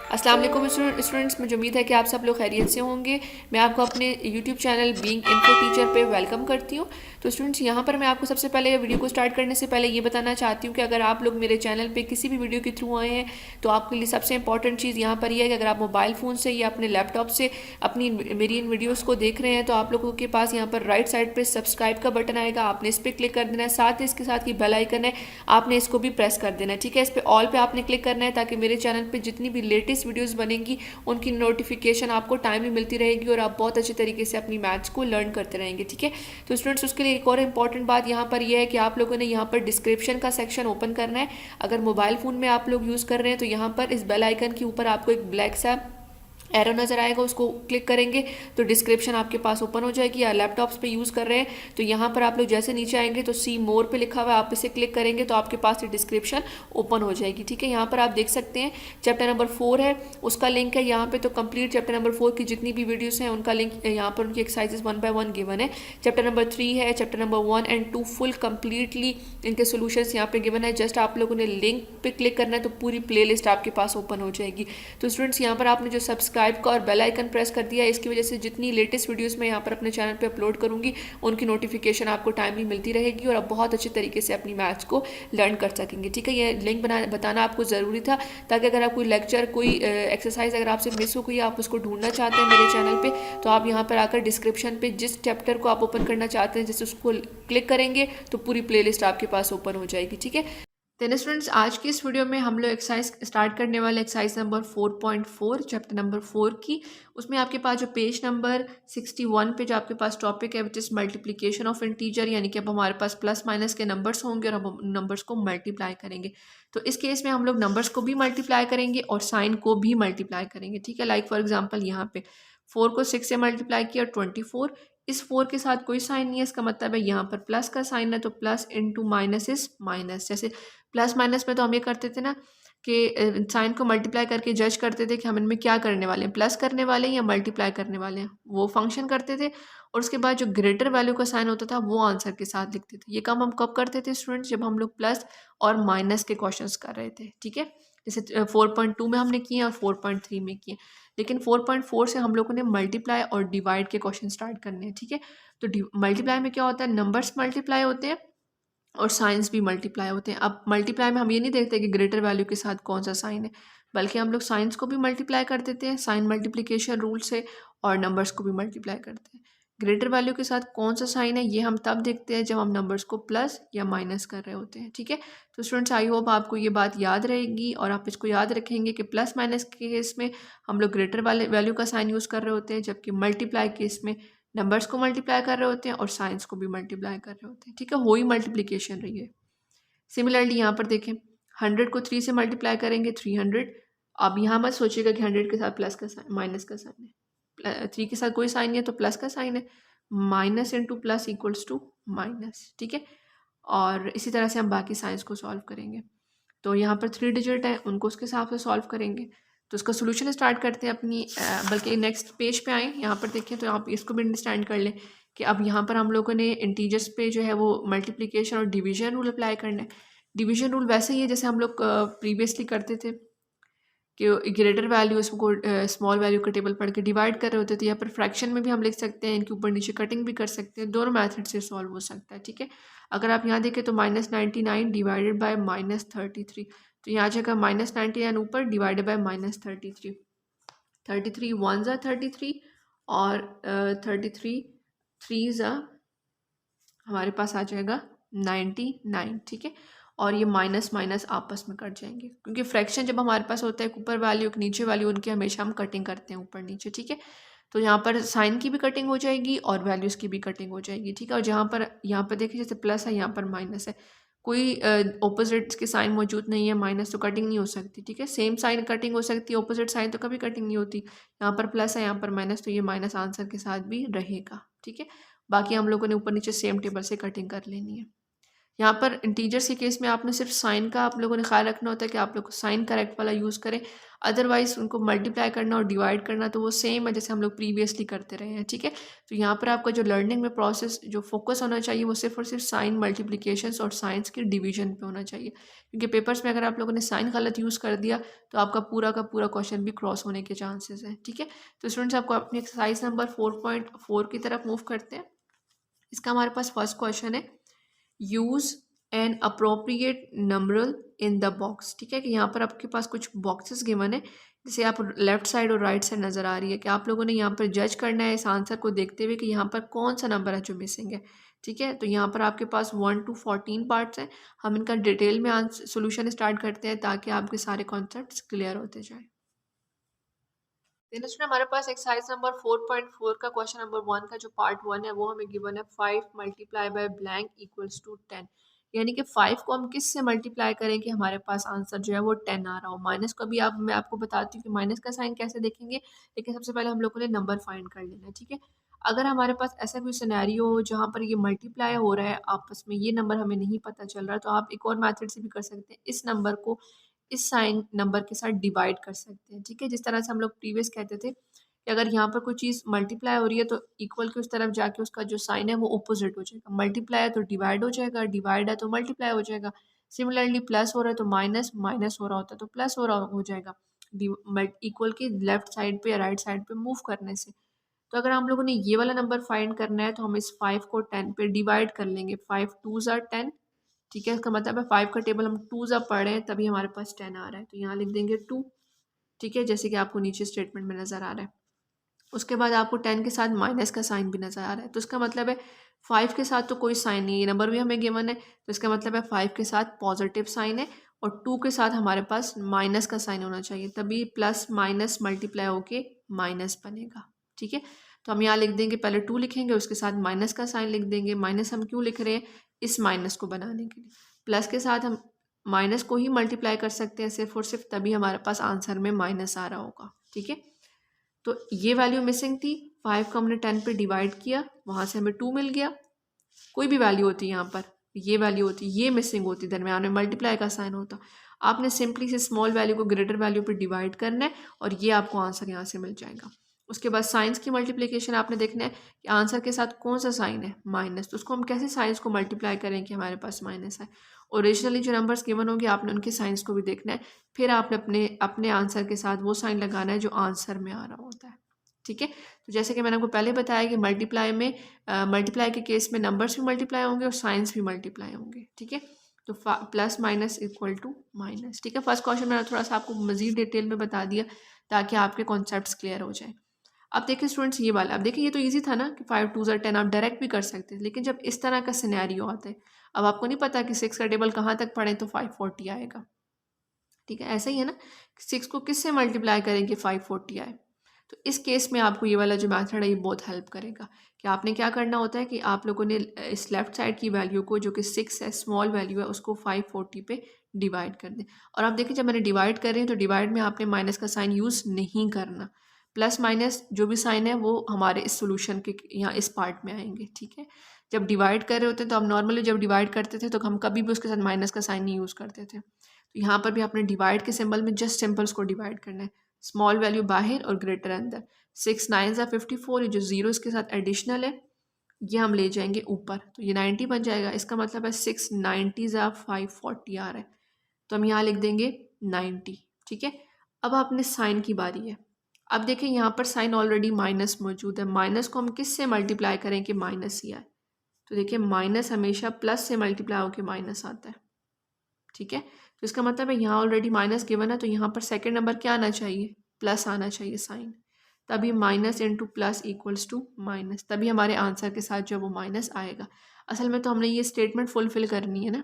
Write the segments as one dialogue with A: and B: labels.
A: अस्सलाम वालेकुम स्टूडेंट्स, मुझे उम्मीद है कि आप सब लोग खैरियत से होंगे। मैं आपको अपने YouTube channel being info teacher पे वेलकम करती हूँ। तो स्टूडेंट्स, यहाँ पर मैं आपको सबसे पहले वीडियो को स्टार्ट करने से पहले ये बताना चाहती हूँ कि अगर आप लोग मेरे चैनल पे किसी भी वीडियो के थ्रू आए हैं तो आपके लिए सबसे इंपॉर्टेंट चीज़ यहाँ पर यह है कि अगर आप मोबाइल फ़ोन से या अपने लैपटॉप से अपनी मेरी इन वीडियोज़ को देख रहे हैं तो आप लोगों के पास यहाँ पर राइट साइड पर सब्सक्राइब का बटन आएगा, आपने इस पर क्लिक कर देना है। साथ ही इसके साथ ही बेल आइकन है, आपने इसको भी प्रेस कर देना है। ठीक है, इस पर ऑल पे आपने क्लिक करना है ताकि मेरे चैनल पर जितनी भी लेटेस्ट वीडियोज़ बनेंगी उनकी नोटिफिकेशन आपको टाइमली मिलती रहेगी और आप बहुत अच्छे तरीके से अपनी मैथ्स को लर्न करते रहेंगे। ठीक है, तो स्टूडेंट्स, उसके लिए एक और इंपॉर्टेंट बात यहाँ पर यह है कि आप लोगों ने यहाँ पर डिस्क्रिप्शन का सेक्शन ओपन करना है। अगर मोबाइल फ़ोन में आप लोग यूज़ कर रहे हैं तो यहाँ पर इस बेल आइकन के ऊपर आपको एक ब्लैक सा एरो नज़र आएगा, उसको क्लिक करेंगे तो डिस्क्रिप्शन आपके पास ओपन हो जाएगी। या लैपटॉप्स पे यूज़ कर रहे हैं तो यहाँ पर आप लोग जैसे नीचे आएंगे तो सी मोर पे लिखा हुआ है, आप इसे क्लिक करेंगे तो आपके पास ये डिस्क्रिप्शन ओपन हो जाएगी। ठीक है, यहाँ पर आप देख सकते हैं चैप्टर नंबर 4 है, उसका लिंक है यहाँ पे। तो कंप्लीट चैप्टर नंबर 4 की जितनी भी वीडियोस हैं उनका लिंक यहाँ पर, उनकी एक्सरसाइजेस 1 बाय 1 गिवन है। चैप्टर नंबर 3 है, chapter number 1 and 2 full completely इनके सोल्यूशंस यहाँ पे गिवन है। जस्ट आप लोगों ने लिंक पे क्लिक करना है तो पूरी प्लेलिस्ट आपके पास ओपन हो जाएगी। तो स्टूडेंट्स, यहाँ पर आपने जो सब्सक्राइब का और बेल आइकन प्रेस कर दिया है, इसकी वजह से जितनी लेटेस्ट वीडियोस मैं यहाँ पर अपने चैनल पे अपलोड करूँगी उनकी नोटिफिकेशन आपको टाइमली मिलती रहेगी और आप बहुत अच्छे तरीके से अपनी मैथ्स को लर्न कर सकेंगे। ठीक है, ये लिंक बताना आपको ज़रूरी था ताकि अगर आप कोई लेक्चर, कोई एक्सरसाइज अगर आपसे मिस हो गई, आप उसको ढूंढना चाहते हैं मेरे चैनल पे, तो आप यहाँ पर आकर डिस्क्रिप्शन पे जिस चैप्टर को आप ओपन करना चाहते हैं जैसे उसको क्लिक करेंगे तो पूरी प्लेलिस्ट आपके पास ओपन हो जाएगी। ठीक है, तो स्टूडेंट्स, आज की इस वीडियो में हम लोग एक्सरसाइज स्टार्ट करने वाले एक्सरसाइज नंबर 4.4 चैप्टर नंबर 4 की। उसमें आपके पास जो पेज नंबर 61 पे जो आपके पास टॉपिक है which is multiplication of integer, यानी कि अब हमारे पास प्लस माइनस के नंबर्स होंगे और हम नंबर्स को मल्टीप्लाई करेंगे। तो इस केस में हम लोग नंबर्स को भी मल्टीप्लाई करेंगे और साइन को भी मल्टीप्लाई करेंगे। ठीक है, लाइक फॉर एग्जाम्पल यहाँ पे 4 को 6 से मल्टीप्लाई किया 24, इस 4 के साथ कोई साइन नहीं है, इसका मतलब है यहाँ पर प्लस का साइन है तो plus into minus is minus. जैसे प्लस माइनस में तो हम ये करते थे ना कि साइन को मल्टीप्लाई करके जज करते थे कि हम इनमें क्या करने वाले हैं, प्लस करने वाले हैं या मल्टीप्लाई करने वाले हैं, वो फंक्शन करते थे। और उसके बाद जो ग्रेटर वैल्यू का साइन होता था वो आंसर के साथ लिखते थे। ये काम हम कब करते थे स्टूडेंट्स? जब हम लोग प्लस और माइनस के क्वेश्चंस कर रहे थे। ठीक है, जैसे 4.2 में हमने किए और 4.3 में किए, लेकिन 4.4 से हम लोगों ने मल्टीप्लाई और डिवाइड के क्वेश्चन स्टार्ट करने हैं। ठीक है, तो मल्टीप्लाई में क्या होता है, नंबर्स मल्टीप्लाई होते हैं और साइंस भी मल्टीप्लाई होते हैं। अब मल्टीप्लाई में हम ये नहीं देखते कि ग्रेटर वैल्यू के साथ कौन सा साइन है, बल्कि हम लोग साइंस को भी मल्टीप्लाई कर देते हैं साइन मल्टीप्लिकेशन रूल से, और नंबर्स को भी मल्टीप्लाई करते हैं। ग्रेटर वैल्यू के साथ कौन सा साइन है ये हम तब देखते हैं जब हम नंबर्स को प्लस या माइनस कर रहे होते हैं। ठीक है, तो स्टूडेंट्स, आई होप आपको ये बात याद रहेगी और आप इसको याद रखेंगे कि प्लस माइनस के केस में हम लोग ग्रेटर वाले वैल्यू का साइन यूज़ कर रहे होते हैं, जबकि मल्टीप्लाई केस में नंबर्स को मल्टीप्लाई कर रहे होते हैं और साइंस को भी मल्टीप्लाई कर रहे होते हैं। ठीक है, वही मल्टीप्लिकेशन रही है। सिमिलरली यहाँ पर देखें, 100 को 3 से मल्टीप्लाई करेंगे 300। अब यहाँ मत सोचिएगा कि 100 के साथ प्लस का साइन, माइनस का साइन है। 3 के साथ कोई साइन नहीं है तो प्लस का साइन है, minus into plus equals to minus. ठीक है, और इसी तरह से हम बाकी साइंस को सॉल्व करेंगे। तो यहाँ पर 3 डिजिट है, उनको उसके हिसाब से सॉल्व करेंगे। तो उसका सोल्यूशन स्टार्ट करते हैं अपनी बल्कि नेक्स्ट पेज पे आए, यहाँ पर देखें तो आप इसको भी अंडरस्टैंड कर लें कि अब यहाँ पर हम लोगों ने इंटीजर्स पे जो है वो मल्टीप्लिकेशन और डिवीजन रूल अप्लाई करना है। डिवीजन रूल वैसे ही है जैसे हम लोग प्रीवियसली करते थे कि ग्रेटर वैल्यू उसको स्मॉल वैल्यू का टेबल पढ़ के डिवाइड कर रहे होते थे। यहाँ पर फ्रैक्शन में भी हम लिख सकते हैं, इनके ऊपर नीचे कटिंग भी कर सकते हैं, दोनों मेथड से सॉल्व हो सकता है। ठीक है, अगर आप यहाँ देखें तो -99 डिवाइडेड बाय -33, तो यहाँ जगह -99 ऊपर डिवाइडेड बाय -33, 33 वन ज़ा 33 और 33 थ्री ज़ा हमारे पास आ जाएगा 99। ठीक है, और ये माइनस माइनस आपस में कट जाएंगे क्योंकि फ्रैक्शन जब हमारे पास होता है एक ऊपर वैल्यू एक नीचे वैल्यू, उनकी हमेशा हम कटिंग करते हैं ऊपर नीचे। ठीक है, तो यहाँ पर साइन की भी कटिंग हो जाएगी और वैल्यूज़ की भी कटिंग हो जाएगी। ठीक है, और जहाँ पर यहाँ पर देखिए जैसे प्लस है यहाँ पर माइनस है, कोई ऑपोजिट के साइन मौजूद नहीं है, माइनस तो कटिंग नहीं हो सकती। ठीक है, सेम साइन कटिंग हो सकती है, ऑपोजिट साइन तो कभी कटिंग नहीं होती। यहाँ पर प्लस है यहाँ पर माइनस, तो ये माइनस आंसर के साथ भी रहेगा। ठीक है, बाकी हम लोगों ने ऊपर नीचे सेम टेबल से कटिंग कर लेनी है। यहाँ पर इंटीजर्स के केस में आपने सिर्फ साइन का आप लोगों ने ख्याल रखना होता है कि आप लोग साइन करेक्ट वाला यूज़ करें, अदरवाइज उनको मल्टीप्लाई करना और डिवाइड करना तो वो सेम है जैसे हम लोग प्रीवियसली करते रहे हैं, ठीक है। तो यहाँ पर आपका जो लर्निंग में प्रोसेस जो फोकस होना चाहिए वो सिर्फ और सिर्फ साइन मल्टीप्लिकेशंस और साइंस के डिवीजन पे होना चाहिए, क्योंकि पेपर्स में अगर आप लोगों ने साइन गलत यूज़ कर दिया तो आपका पूरा का पूरा क्वेश्चन भी क्रॉस होने के चांसेस हैं, ठीक है। तो स्टूडेंट्स आपको अपनी एक्सरसाइज नंबर 4.4 की तरफ मूव करते हैं। इसका हमारे पास फर्स्ट क्वेश्चन है, use an appropriate numeral in the box, ठीक है। कि यहाँ पर आपके पास कुछ बॉक्सेस गिवन है, जैसे आप लेफ्ट साइड और राइट साइड नज़र आ रही है कि आप लोगों ने यहाँ पर जज करना है इस आंसर को देखते हुए कि यहाँ पर कौन सा नंबर है जो मिसिंग है, ठीक है। तो यहाँ पर आपके पास 1 to 14 पार्ट्स हैं। हम इनका डिटेल में आंसर सोल्यूशन स्टार्ट करते हैं ताकि आपके सारे कॉन्सेप्ट्स क्लियर होते जाएं। देन स्टूडेंट हमारे पास एक्सरसाइज नंबर 4.4 का क्वेश्चन नंबर 1 का जो पार्ट 1 है वो हमें गिवन है 5 multiply by blank equals to 10, यानी कि 5 को हम किस से मल्टीप्लाई करें कि हमारे पास आंसर जो है वो 10 आ रहा हो। माइनस को भी आप मैं आपको बताती हूँ कि माइनस का साइन कैसे देखेंगे, लेकिन सबसे पहले हम लोगों ने नंबर फाइंड कर लेना है, ठीक है। अगर हमारे पास ऐसा कोई सिनेरियो हो जहाँ पर ये मल्टीप्लाई हो रहा है आपस में, ये नंबर हमें नहीं पता चल रहा, तो आप एक और मेथड से भी कर सकते हैं, इस नंबर को इस साइन नंबर के साथ डिवाइड कर सकते हैं, ठीक है। जिस तरह से हम लोग प्रीवियस कहते थे कि अगर यहाँ पर कोई चीज़ मल्टीप्लाई हो रही है तो इक्वल के उस तरफ जाके उसका जो साइन है वो अपोजिट हो जाएगा, मल्टीप्लाई है तो डिवाइड हो जाएगा, डिवाइड है तो मल्टीप्लाई हो जाएगा। सिमिलरली प्लस हो रहा है तो माइनस, माइनस हो रहा होता है तो प्लस हो रहा हो जाएगा इक्वल के लेफ्ट साइड पे या राइट साइड पे मूव करने से। तो अगर हम लोगों ने ये वाला नंबर फाइंड करना है तो हम इस 5 को 10 पे डिवाइड कर लेंगे, 5 2s are 10, ठीक है। इसका मतलब है 5 का टेबल हम 2s आप पढ़े हैं तभी हमारे पास 10 आ रहा है, तो यहाँ लिख देंगे 2, ठीक है, जैसे कि आपको नीचे स्टेटमेंट में नज़र आ रहा है। उसके बाद आपको 10 के साथ माइनस का साइन भी नज़र आ रहा है, तो इसका मतलब है 5 के साथ तो कोई साइन नहीं है, ये नंबर भी हमें गिवन है, तो इसका मतलब है 5 के साथ पॉजिटिव साइन है और 2 के साथ हमारे पास माइनस का साइन होना चाहिए, तभी प्लस माइनस मल्टीप्लाई होके माइनस बनेगा, ठीक है। तो हम यहाँ लिख देंगे, पहले 2 लिखेंगे उसके साथ माइनस का साइन लिख देंगे। माइनस हम क्यों लिख रहे हैं, इस माइनस को बनाने के लिए। प्लस के साथ हम माइनस को ही मल्टीप्लाई कर सकते हैं सिर्फ और सिर्फ, तभी हमारे पास आंसर में माइनस आ रहा होगा, ठीक है। तो ये वैल्यू मिसिंग थी, 5 को हमने 10 पे डिवाइड किया, वहाँ से हमें 2 मिल गया। कोई भी वैल्यू होती यहाँ पर, ये वैल्यू होती, ये मिसिंग होती, दरम्यान में मल्टीप्लाई का साइन होता। आपने सिंपली से स्मॉल वैल्यू को ग्रेटर वैल्यू पे डिवाइड करना है और ये आपको आंसर यहाँ से मिल जाएगा। उसके बाद साइंस की मल्टीप्लिकेशन आपने देखना है कि आंसर के साथ कौन सा साइन है, माइनस, तो उसको हम कैसे साइंस को मल्टीप्लाई करें कि हमारे पास माइनस है। ओरिजिनली जो नंबर्स गिवन होंगे आपने उनके साइंस को भी देखना है, फिर आपने अपने अपने आंसर के साथ वो साइन लगाना है जो आंसर में आ रहा होता है, ठीक है। तो जैसे कि मैंने आपको पहले बताया कि मल्टीप्लाई में मल्टीप्लाई के केस में नंबर्स भी मल्टीप्लाई होंगे और साइंस भी मल्टीप्लाई होंगे, ठीक है। तो plus minus equal to minus, ठीक है। फर्स्ट क्वेश्चन मैंने थोड़ा सा आपको मजीद डिटेल में बता दिया ताकि आपके कॉन्सेप्ट्स क्लियर हो जाए। अब देखिए स्टूडेंट्स ये वाला, अब देखिए ये तो इजी था ना कि 5 2s are 10 आप डायरेक्ट भी कर सकते हैं, लेकिन जब इस तरह का सिनेरियो आता है, अब आपको नहीं पता कि 6 का टेबल कहाँ तक पढ़ें तो 540 आएगा, ठीक है। ऐसा ही है ना, 6 को किससे मल्टीप्लाई करेंगे 540 आए, तो इस केस में आपको ये वाला जो मेथड है ये बहुत हेल्प करेगा कि आपने क्या करना होता है कि आप लोगों ने इस लेफ्ट साइड की वैल्यू को जो कि 6 है, स्मॉल वैल्यू है, उसको 540 पे डिवाइड कर दें। और आप देखिए जब मैंने डिवाइड कर रही हूँ तो डिवाइड में आपने माइनस का साइन यूज़ नहीं करना, प्लस माइनस जो भी साइन है वो हमारे इस सोल्यूशन के यहाँ इस पार्ट में आएंगे, ठीक है। जब डिवाइड कर रहे होते हैं तो हम नॉर्मली जब डिवाइड करते थे तो हम कभी भी उसके साथ माइनस का साइन नहीं यूज़ करते थे, तो यहाँ पर भी आपने डिवाइड के सिंबल में जस्ट सिंपल्स को डिवाइड करना है, स्मॉल वैल्यू बाहर और ग्रेटर अंदर। 6 9s are 54, ये जो जीरो इसके साथ एडिशनल है ये हम ले जाएंगे ऊपर, तो ये 90 बन जाएगा। इसका मतलब है 6 90s are 540 आ रहा है, तो हम यहाँ लिख देंगे 90, ठीक है। अब अपने साइन की बारी है। अब देखें यहाँ पर साइन ऑलरेडी माइनस मौजूद है, माइनस को हम किस से मल्टीप्लाई करें कि माइनस ही आए, तो देखिए माइनस हमेशा प्लस से मल्टीप्लाई होकर माइनस आता है, ठीक है। तो इसका मतलब है यहाँ ऑलरेडी माइनस गिवन है, तो यहाँ पर सेकंड नंबर क्या आना चाहिए, प्लस आना चाहिए साइन, तभी minus into plus equals to minus, तभी हमारे आंसर के साथ जो वो माइनस आएगा। असल में तो हमने ये स्टेटमेंट फुलफिल करनी है ना,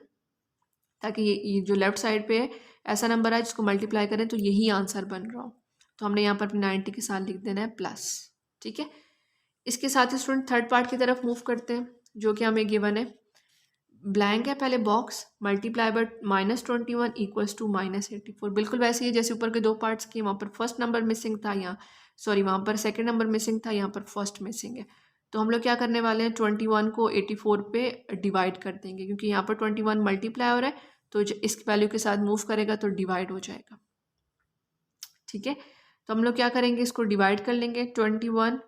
A: ताकि ये जो लेफ्ट साइड पे है ऐसा नंबर है जिसको मल्टीप्लाई करें तो यही आंसर बन रहा हो, तो हमने यहाँ पर 90 के साथ लिख देना है प्लस, ठीक है। इसके साथ ही स्टूडेंट थर्ड पार्ट की तरफ मूव करते हैं जो कि हमें गिवन है, ब्लैंक है पहले box, multiply by -21 equals to -84, बिल्कुल वैसे ही जैसे ऊपर के दो पार्ट्स की, वहाँ पर फर्स्ट नंबर मिसिंग था, यहाँ सॉरी वहाँ पर सेकंड नंबर मिसिंग था, यहाँ पर फर्स्ट मिसिंग है। तो हम लोग क्या करने वाले हैं, 21 को 84 पे डिवाइड कर देंगे, क्योंकि यहाँ पर 21 मल्टीप्लाई हो रहा है, तो इस वैल्यू के साथ मूव करेगा तो डिवाइड हो जाएगा। ठीक है, तो हम लोग क्या करेंगे, इसको डिवाइड कर लेंगे 21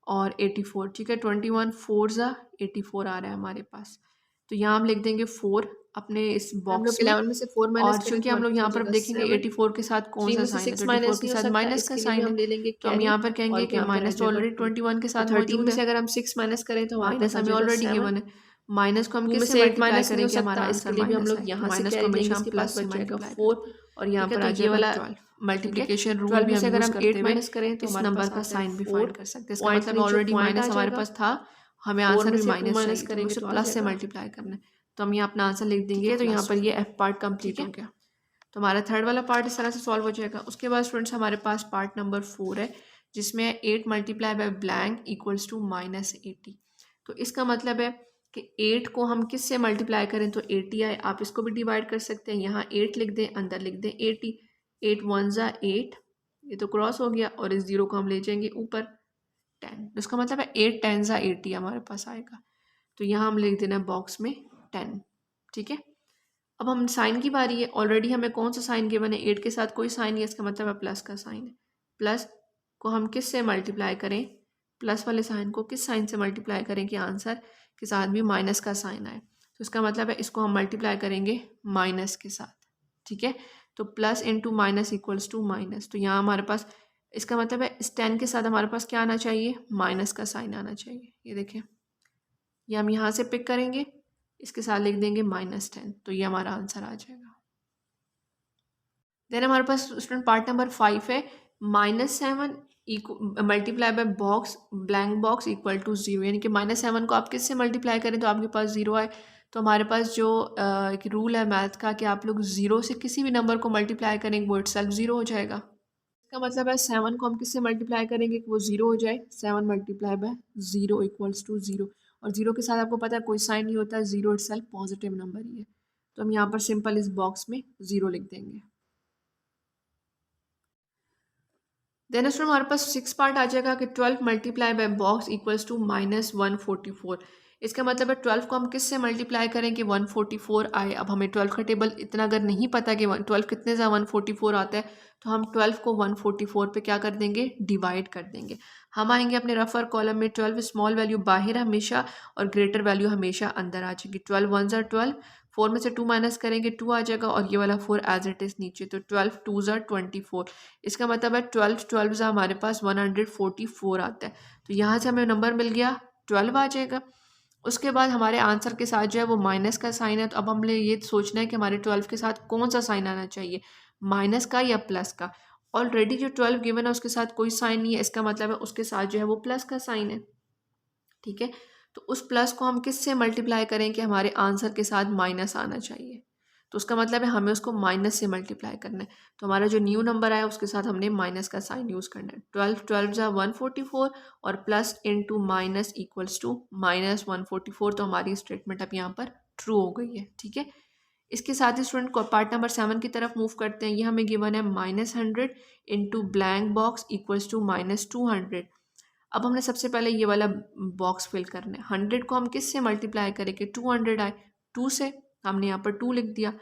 A: और 84। ठीक है, 21 4 ज़ा 84 आ रहा है हमारे पास, तो यहाँ हम लिख देंगे 4 अपने इस
B: हम
A: बॉक्स
B: लोग
A: में।
B: 11 में से 4 माइनस
A: और
B: करें
A: चूंकि
B: तो
A: हम लोग
B: हमारे पास
A: यहाँ
B: हो
A: पर अब
B: जाएगा
A: देखेंगे
B: 7।
A: 84 के साथ कौन
B: 3
A: सा
B: में से
A: साइन है,
B: 6
A: तो
B: माइनस
A: 84 के
B: नहीं हो
A: साथ
B: सकता,
A: माइनस का
B: इसके लिए भी
A: साइन है,
B: हम ले लेंगे
A: तो हम
B: कैरी
A: यहाँ पर
B: और
A: कहेंगे कि
B: यहाँ पर आ
A: माइनस तो
B: जाएगा
A: ऑलरेडी
B: 2।
A: 21 के
B: तो
A: साथ
B: 13
A: मौजूद
B: में
A: है,
B: से अगर हम 6 माइनस करें तो हमारे
A: माइनस
B: पास आ
A: हमें
B: जाएगा
A: ऑलरेडी
B: 7।
A: गिवन है, माइनस को हम
B: 2 में
A: किस से
B: से 8
A: मल्टीप्लाई
B: माइनस नहीं हो
A: करें कि हमारा
B: सकता,
A: आंसर
B: इसके लिए भी हम
A: माइनस
B: लोग
A: आए, तो
B: यहाँ से
A: माइनस को
B: कैरी लेंगे,
A: हमेशा हम
B: इसके पास
A: प्लस से
B: बच जाएगा
A: मल्टीप्लाई करें,
B: 4।
A: और यहाँ
B: ठीक है,
A: पर
B: तो
A: आ
B: ये
A: जाएगा
B: वाला
A: 12। ठीक है,
B: मल्टीप्लिकेशन रूल
A: 12
B: भी
A: में से
B: हम
A: अगर
B: यूज़
A: हम
B: करते
A: 8
B: हुए
A: माइनस करें तो
B: इस
A: हमारे
B: नंबर
A: पास
B: का
A: आता
B: आता
A: है
B: है
A: साइन भी
B: 4।
A: फाइंड कर सकते हैं, इसका
B: पॉइंट के
A: मतलब
B: नीचे
A: ऑलरेडी
B: पॉइंट आ
A: माइनस हमारे
B: जाएगा।
A: पास था, हमें
B: 4
A: आंसर
B: में
A: भी
B: से 2
A: माइनस
B: माइनस
A: चाहिए, तो हमें
B: करेंगे
A: उसे
B: तो आ
A: प्लस से
B: जाएगा।
A: मल्टीप्लाई करना है, तो हम यहाँ अपना आंसर लिख
B: ठीक
A: देंगे
B: है, तो यहाँ पर
A: +2।
B: ये एफ पार्ट
A: ठीक
B: कंप्लीट
A: है,
B: हो गया।
A: तो हमारा थर्ड वाला पार्ट इस तरह से सॉल्व हो जाएगा। उसके बाद स्टूडेंट्स हमारे पास पार्ट नंबर 4 है, जिसमें 8 multiply by blank equals to -80। तो इसका मतलब है कि 8 को हम किस से मल्टीप्लाई करें तो 80 आए, आप इसको भी डिवाइड कर सकते हैं, यहाँ 8 लिख दें, अंदर लिख दें 80। 8 1 ज़ा 8, ये तो क्रॉस हो गया, और इस 0 को हम ले जाएंगे ऊपर 10, तो इसका मतलब है 8 10 ज़ा 80 हमारे पास आएगा, तो यहाँ हम लिख देना बॉक्स में 10। ठीक है, अब हम साइन की बारी है, ऑलरेडी हमें कौन सा साइन गिवन है, 8 के साथ कोई साइन नहीं है, इसका मतलब है प्लस का साइन है। प्लस को हम किस से मल्टीप्लाई करें, प्लस वाले साइन को किस साइन से मल्टीप्लाई करें कि आंसर के साथ भी माइनस का साइन आए, तो इसका मतलब है इसको हम मल्टीप्लाई करेंगे माइनस के साथ। ठीक है, तो plus into minus equals to minus, तो यहाँ हमारे पास इसका मतलब है इस 10 के साथ हमारे पास क्या आना चाहिए, माइनस का साइन आना चाहिए। ये देखें, ये हम यहाँ से पिक करेंगे, इसके साथ लिख देंगे -10, तो ये हमारा आंसर आ जाएगा। देन हमारे पास स्टूडेंट पार्ट नंबर 5 है, -7 multiply by box blank box equal to 0, यानी कि -7 को आप किससे मल्टीप्लाई करें तो आपके पास 0 आए। तो हमारे पास जो एक रूल है मैथ का कि आप लोग 0 से किसी भी नंबर को मल्टीप्लाई करेंगे वो इटसेल्फ 0 हो जाएगा। इसका मतलब है 7 को हम किससे मल्टीप्लाई करेंगे कि वो 0 हो जाए, 7 मल्टीप्लाई बाय 0 इक्वल्स टू 0, और 0 के साथ आपको पता है कोई साइन नहीं होता है, 0 इटसेल्फ पॉजिटिव नंबर ही है, तो हम यहाँ पर सिंपल इस बॉक्स में 0 लिख देंगे। देन उसमें हमारे पास 6 पार्ट आ जाएगा कि 12 multiply by box equals to -144। इसका मतलब है 12 को हम किस से मल्टीप्लाई करें कि 144 आए। अब हमें 12 का टेबल इतना अगर नहीं पता कि 12 कितने से 144 आता है, तो हम 12 को 144 पे क्या कर देंगे, डिवाइड कर देंगे। हम आएंगे अपने रफर कॉलम में, 12 स्मॉल वैल्यू बाहर हमेशा और ग्रेटर वैल्यू हमेशा अंदर आ जाएगी। 12 1 ज़ा 12, 4 में से 2 माइनस करेंगे 2 आ जाएगा, और ये वाला 4 एज इट इज़ नीचे, तो 12 2 ज़ा 24। इसका मतलब है 12 12 ज़ा हमारे पास 144 आता है, तो यहाँ से हमें नंबर मिल गया 12 आ जाएगा। उसके बाद हमारे आंसर के साथ जो है वो माइनस का साइन है, तो अब हमने ये सोचना है कि हमारे 12 के साथ कौन सा साइन आना चाहिए, माइनस का या प्लस का। ऑलरेडी जो 12 गिवन है उसके साथ कोई साइन नहीं है, इसका मतलब है उसके साथ जो है वो प्लस का साइन है। ठीक है, तो उस प्लस को हम किस से मल्टीप्लाई करें कि हमारे आंसर के साथ माइनस आना चाहिए, तो उसका मतलब है हमें उसको माइनस से मल्टीप्लाई करना है, तो हमारा जो न्यू नंबर आया उसके साथ हमने माइनस का साइन यूज़ करना है। 12 12 ज़ा 144 और plus into minus equals to -144, तो हमारी स्टेटमेंट अब यहाँ पर ट्रू हो गई है। ठीक है, इसके साथ ही स्टूडेंट को पार्ट नंबर 7 की तरफ मूव करते हैं। ये हमें गिवन है -100 into blank box equals to -200। अब हमने सबसे पहले ये वाला बॉक्स फिल करना है। 100 को हम किस से मल्टीप्लाई करें कि 200 आए, 2 से, हमने यहाँ पर 2 लिख दिया।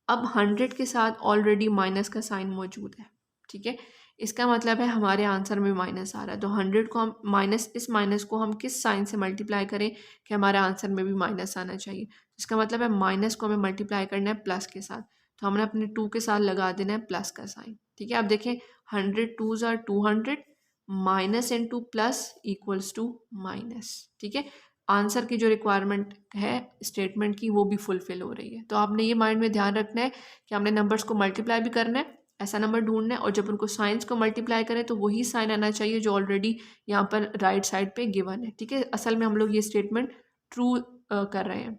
A: अब 100 के साथ ऑलरेडी माइनस का साइन मौजूद है। ठीक है, इसका मतलब है हमारे आंसर में माइनस आ रहा है, तो 100 को हम माइनस, इस माइनस को हम किस साइन से मल्टीप्लाई करें कि हमारे आंसर में भी माइनस आना चाहिए। इसका मतलब है माइनस को हमें मल्टीप्लाई करना है प्लस के साथ, तो हमने अपने 2 के साथ लगा देना है प्लस का साइन। ठीक है, अब देखें 100 2 ज़ा 200, minus into plus equals to minus. ठीक है, आंसर की जो रिक्वायरमेंट है स्टेटमेंट की वो भी फुलफिल हो रही है। तो आपने ये माइंड में ध्यान रखना है कि हमने नंबर्स को मल्टीप्लाई भी करना है, ऐसा नंबर ढूंढना है, और जब उनको साइंस को मल्टीप्लाई करें तो वही साइन आना चाहिए जो ऑलरेडी यहाँ पर राइट साइड पे गिवन है। ठीक है, असल में हम लोग ये स्टेटमेंट ट्रू कर रहे हैं,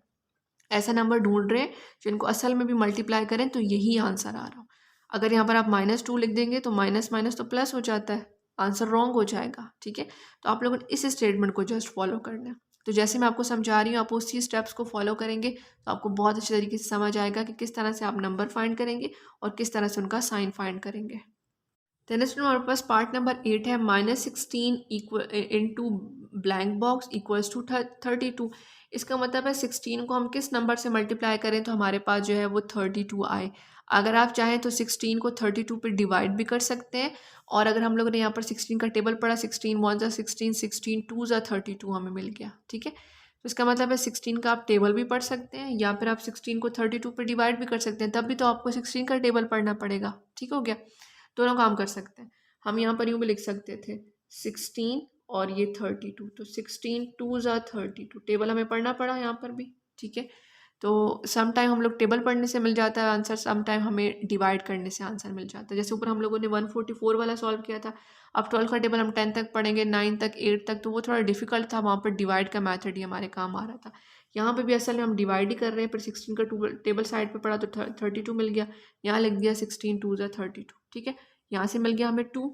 A: ऐसा नंबर ढूंढ रहे हैं जिनको असल में भी मल्टीप्लाई करें तो यही आंसर आ रहा हो। अगर यहाँ पर आप -2 लिख देंगे तो माइनस माइनस तो प्लस हो जाता है, आंसर रॉन्ग हो जाएगा। ठीक है, तो आप लोगों ने इस स्टेटमेंट को जस्ट फॉलो करना है। तो जैसे मैं आपको समझा रही हूँ आप उसी स्टेप्स को फॉलो करेंगे तो आपको बहुत अच्छे तरीके से समझ आएगा कि किस तरह से आप नंबर फाइंड करेंगे और किस तरह से उनका साइन फाइंड करेंगे। देन हमारे पास पार्ट नंबर 8 है, -16 equal into blank box equals to 32। इसका मतलब है 16 को हम किस नंबर से मल्टीप्लाई करें तो हमारे पास जो है वो 32 आए। अगर आप चाहें तो 16 को 32 पे डिवाइड भी कर सकते हैं, और अगर हम लोगों ने यहाँ पर 16 का टेबल पढ़ा, 16 1 ज़ा 16, 16 2 ज़ा 32 हमें मिल गया। ठीक है, तो इसका मतलब है 16 का आप टेबल भी पढ़ सकते हैं या फिर आप 16 को 32 पे डिवाइड भी कर सकते हैं, तब भी तो आपको 16 का टेबल पढ़ना पड़ेगा। ठीक हो गया, दोनों काम कर सकते हैं। हम यहाँ पर यूँ भी लिख सकते थे 16 और ये 32, तो 16 2 ज़ा 32 टेबल हमें पढ़ना पड़ा यहाँ पर भी। ठीक है, तो सम टाइम हम लोग टेबल पढ़ने से मिल जाता है आंसर, सम टाइम हमें डिवाइड करने से आंसर मिल जाता है। जैसे ऊपर हम लोगों ने 144 वाला सॉल्व किया था, अब 12 का टेबल हम 10 तक पढ़ेंगे, 9 तक, 8 तक, तो वो थोड़ा डिफिकल्ट था, वहाँ पर डिवाइड का मैथड ही हमारे काम आ रहा था। यहाँ पे भी असल में हम डिवाइड ही कर रहे हैं, फिर 16 का टेबल साइड पे पढ़ा तो 32 मिल गया, यहाँ लिख दिया 16 2 ज़ा 32। ठीक है, यहाँ से मिल गया हमें 2,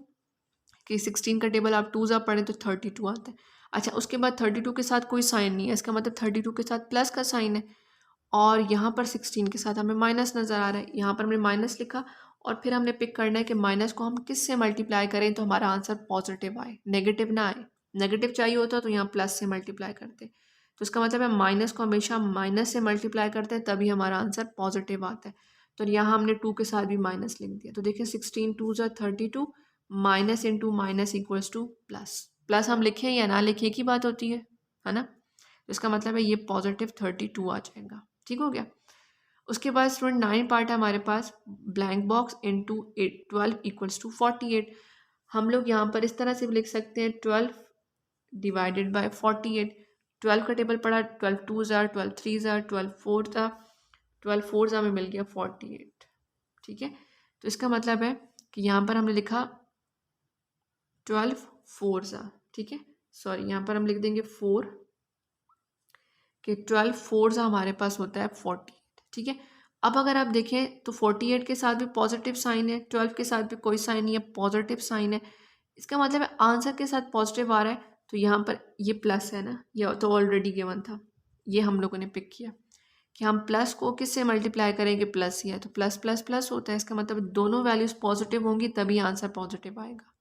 A: कि 16 का टेबल आप 2 ज़ा पढ़ें तो 32 आता है। अच्छा, उसके बाद 32 के साथ कोई साइन नहीं है, इसका मतलब 32 के साथ प्लस का साइन है, और यहाँ पर 16 के साथ हमें माइनस नज़र आ रहा है, यहाँ पर हमने माइनस लिखा, और फिर हमने पिक करना है कि माइनस को हम किस से मल्टीप्लाई करें तो हमारा आंसर पॉजिटिव आए, नेगेटिव ना आए। नेगेटिव चाहिए होता तो यहाँ प्लस से मल्टीप्लाई करते, तो इसका मतलब है माइनस को हमेशा माइनस से मल्टीप्लाई करते हैं तभी हमारा आंसर पॉजिटिव आता है। तो यहाँ हमने 2 के साथ भी माइनस लिख दिया, तो देखिए 16 2 ज़ा 32, minus into minus equals two plus. Plus हम लिखें या ना लिखें की बात होती है ना, तो इसका मतलब है ये पॉजिटिव 32 आ जाएगा। ठीक हो गया, उसके बाद स्टूडेंट 9 पार्ट है हमारे पास, blank box into 12 equals to 48। हम लोग यहाँ पर इस तरह से भी लिख सकते हैं 12 डिवाइडेड बाय 48। 12 का टेबल पढ़ा, 12 2 ज़ा, 12 3 ज़ा, 12 4 ज़ा, 12 4 ज़ा में मिल गया 48। ठीक है, तो इसका मतलब है कि यहाँ पर हमने लिखा 12 4 ज़ा, ठीक है, सॉरी यहाँ पर हम लिख देंगे 4, कि 12 4 ज़ा हमारे पास होता है 48। ठीक है, अब अगर आप देखें तो 48 के साथ भी पॉजिटिव साइन है, 12 के साथ भी कोई साइन नहीं है, पॉजिटिव साइन है, इसका मतलब है आंसर के साथ पॉजिटिव आ रहा है, तो यहाँ पर ये प्लस है ना, ये तो ऑलरेडी गिवन था, ये हम लोगों ने पिक किया कि हम प्लस को किससे मल्टीप्लाई करेंगे, प्लस ही है तो प्लस प्लस प्लस होता है, इसका मतलब दोनों वैल्यूज़ पॉजिटिव होंगी तभी आंसर पॉजिटिव आएगा।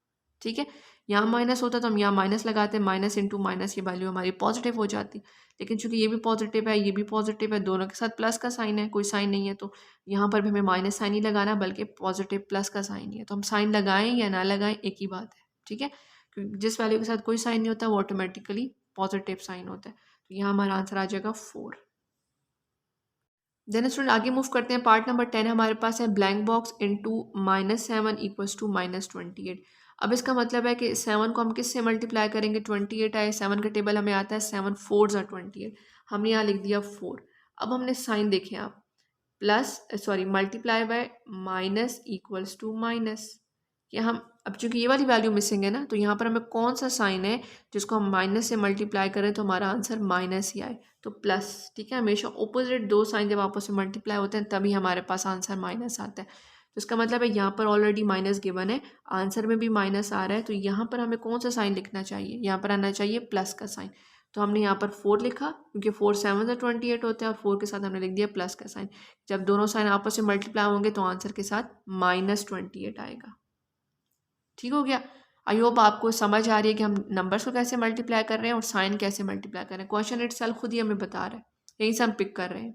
A: ठीक है, यहाँ माइनस होता तो हम यहाँ माइनस लगाते, माइनस इंटू माइनस, ये वैल्यू हमारी पॉजिटिव हो जाती, लेकिन चूंकि ये भी पॉजिटिव है ये भी पॉजिटिव है, दोनों के साथ प्लस का साइन है, कोई साइन नहीं है, तो यहाँ पर भी हमें माइनस साइन ही लगाना बल्कि पॉजिटिव प्लस का साइन ही है, तो हम साइन लगाएं या ना लगाएं एक ही बात है। ठीक है, क्योंकि जिस वैल्यू के साथ कोई साइन नहीं होता वो ऑटोमेटिकली पॉजिटिव साइन होता है, तो यहाँ हमारा आंसर आ जाएगा 4। देन स्टूडेंट आगे मूव करते हैं, पार्ट नंबर 10 हमारे पास है blank box into -7 equals to -28। अब इसका मतलब है कि 7 को हम किससे मल्टीप्लाई करेंगे, 28 आए, 7 का टेबल हमें आता है 7 4 ज़ा 28, हमने यहाँ लिख दिया 4। अब हमने साइन देखें आप, plus sorry multiply by minus equals to minus, कि हम अब चूंकि ये वाली वैल्यू मिसिंग है ना, तो यहाँ पर हमें कौन सा साइन है जिसको हम माइनस से मल्टीप्लाई करें तो हमारा आंसर माइनस ही आए, तो प्लस। ठीक है, हमेशा ऑपोजिट दो साइन जब आपस में मल्टीप्लाई होते हैं तभी हमारे पास आंसर माइनस आता है, तो इसका मतलब है यहाँ पर ऑलरेडी माइनस गिवन है, आंसर में भी माइनस आ रहा है, तो यहाँ पर हमें कौन सा साइन लिखना चाहिए, यहाँ पर आना चाहिए प्लस का साइन, तो हमने यहाँ पर 4 लिखा, क्योंकि 4 7 ज़ा 28 होता है, और 4 के साथ हमने लिख दिया प्लस का साइन। जब दोनों साइन आपस में मल्टीप्लाई होंगे तो आंसर के साथ -28 आएगा। ठीक हो गया, आई होप आपको समझ आ रही है कि हम नंबर्स को कैसे मल्टीप्लाई कर रहे हैं और साइन कैसे मल्टीप्लाई कर रहे हैं, क्वेश्चन इटसेल्फ खुद ही हमें बता रहा है, यहीं से हम पिक कर रहे हैं।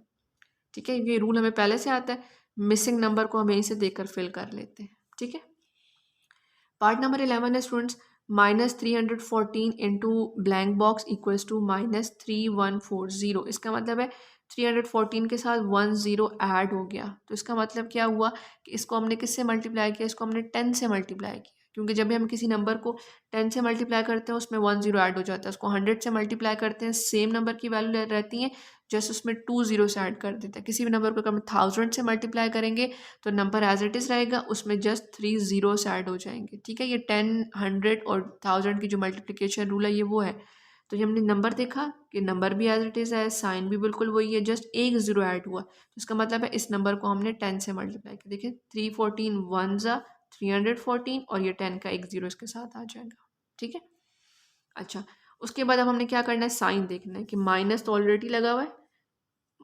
A: ठीक है, ये रूल हमें पहले से आता है, मिसिंग नंबर को हम यहीं से देकर फिल कर लेते हैं। ठीक है, पार्ट नंबर 11 है students, -314 into blank box equals to -3140। इसका मतलब है 314 के साथ 10 ऐड हो गया, तो इसका मतलब क्या हुआ कि इसको हमने किससे मल्टीप्लाई किया, इसको हमने 10 से मल्टीप्लाई किया, क्योंकि जब भी हम किसी नंबर को 10 से मल्टीप्लाई करते हैं उसमें 10 ऐड हो जाता है, उसको 100 से मल्टीप्लाई करते हैं सेम नंबर की वैल्यू रहती है, जस्ट उसमें 2 0 से ऐड कर देते हैं। किसी भी नंबर को अगर हम 1000 से मल्टीप्लाई करेंगे तो नंबर एज इट इज़ रहेगा, उसमें जस्ट 3 0 ऐड हो जाएंगे। ठीक है, ये 10 100 और 1000 की जो मल्टीप्लिकेशन रूल है ये वो है, तो ये हमने नंबर देखा कि नंबर भी एज इट इज़ है, साइन भी बिल्कुल वही है, जस्ट एक 0 ऐड हुआ, तो इसका मतलब है इस नंबर को हमने 10 से मल्टीप्लाई किया। देखिए 314 1 ज़ा 314, और ये 10 का एक 0 इसके साथ आ जाएगा। ठीक है, अच्छा उसके बाद अब हमने क्या करना है, साइन देखना है कि माइनस तो ऑलरेडी लगा हुआ है,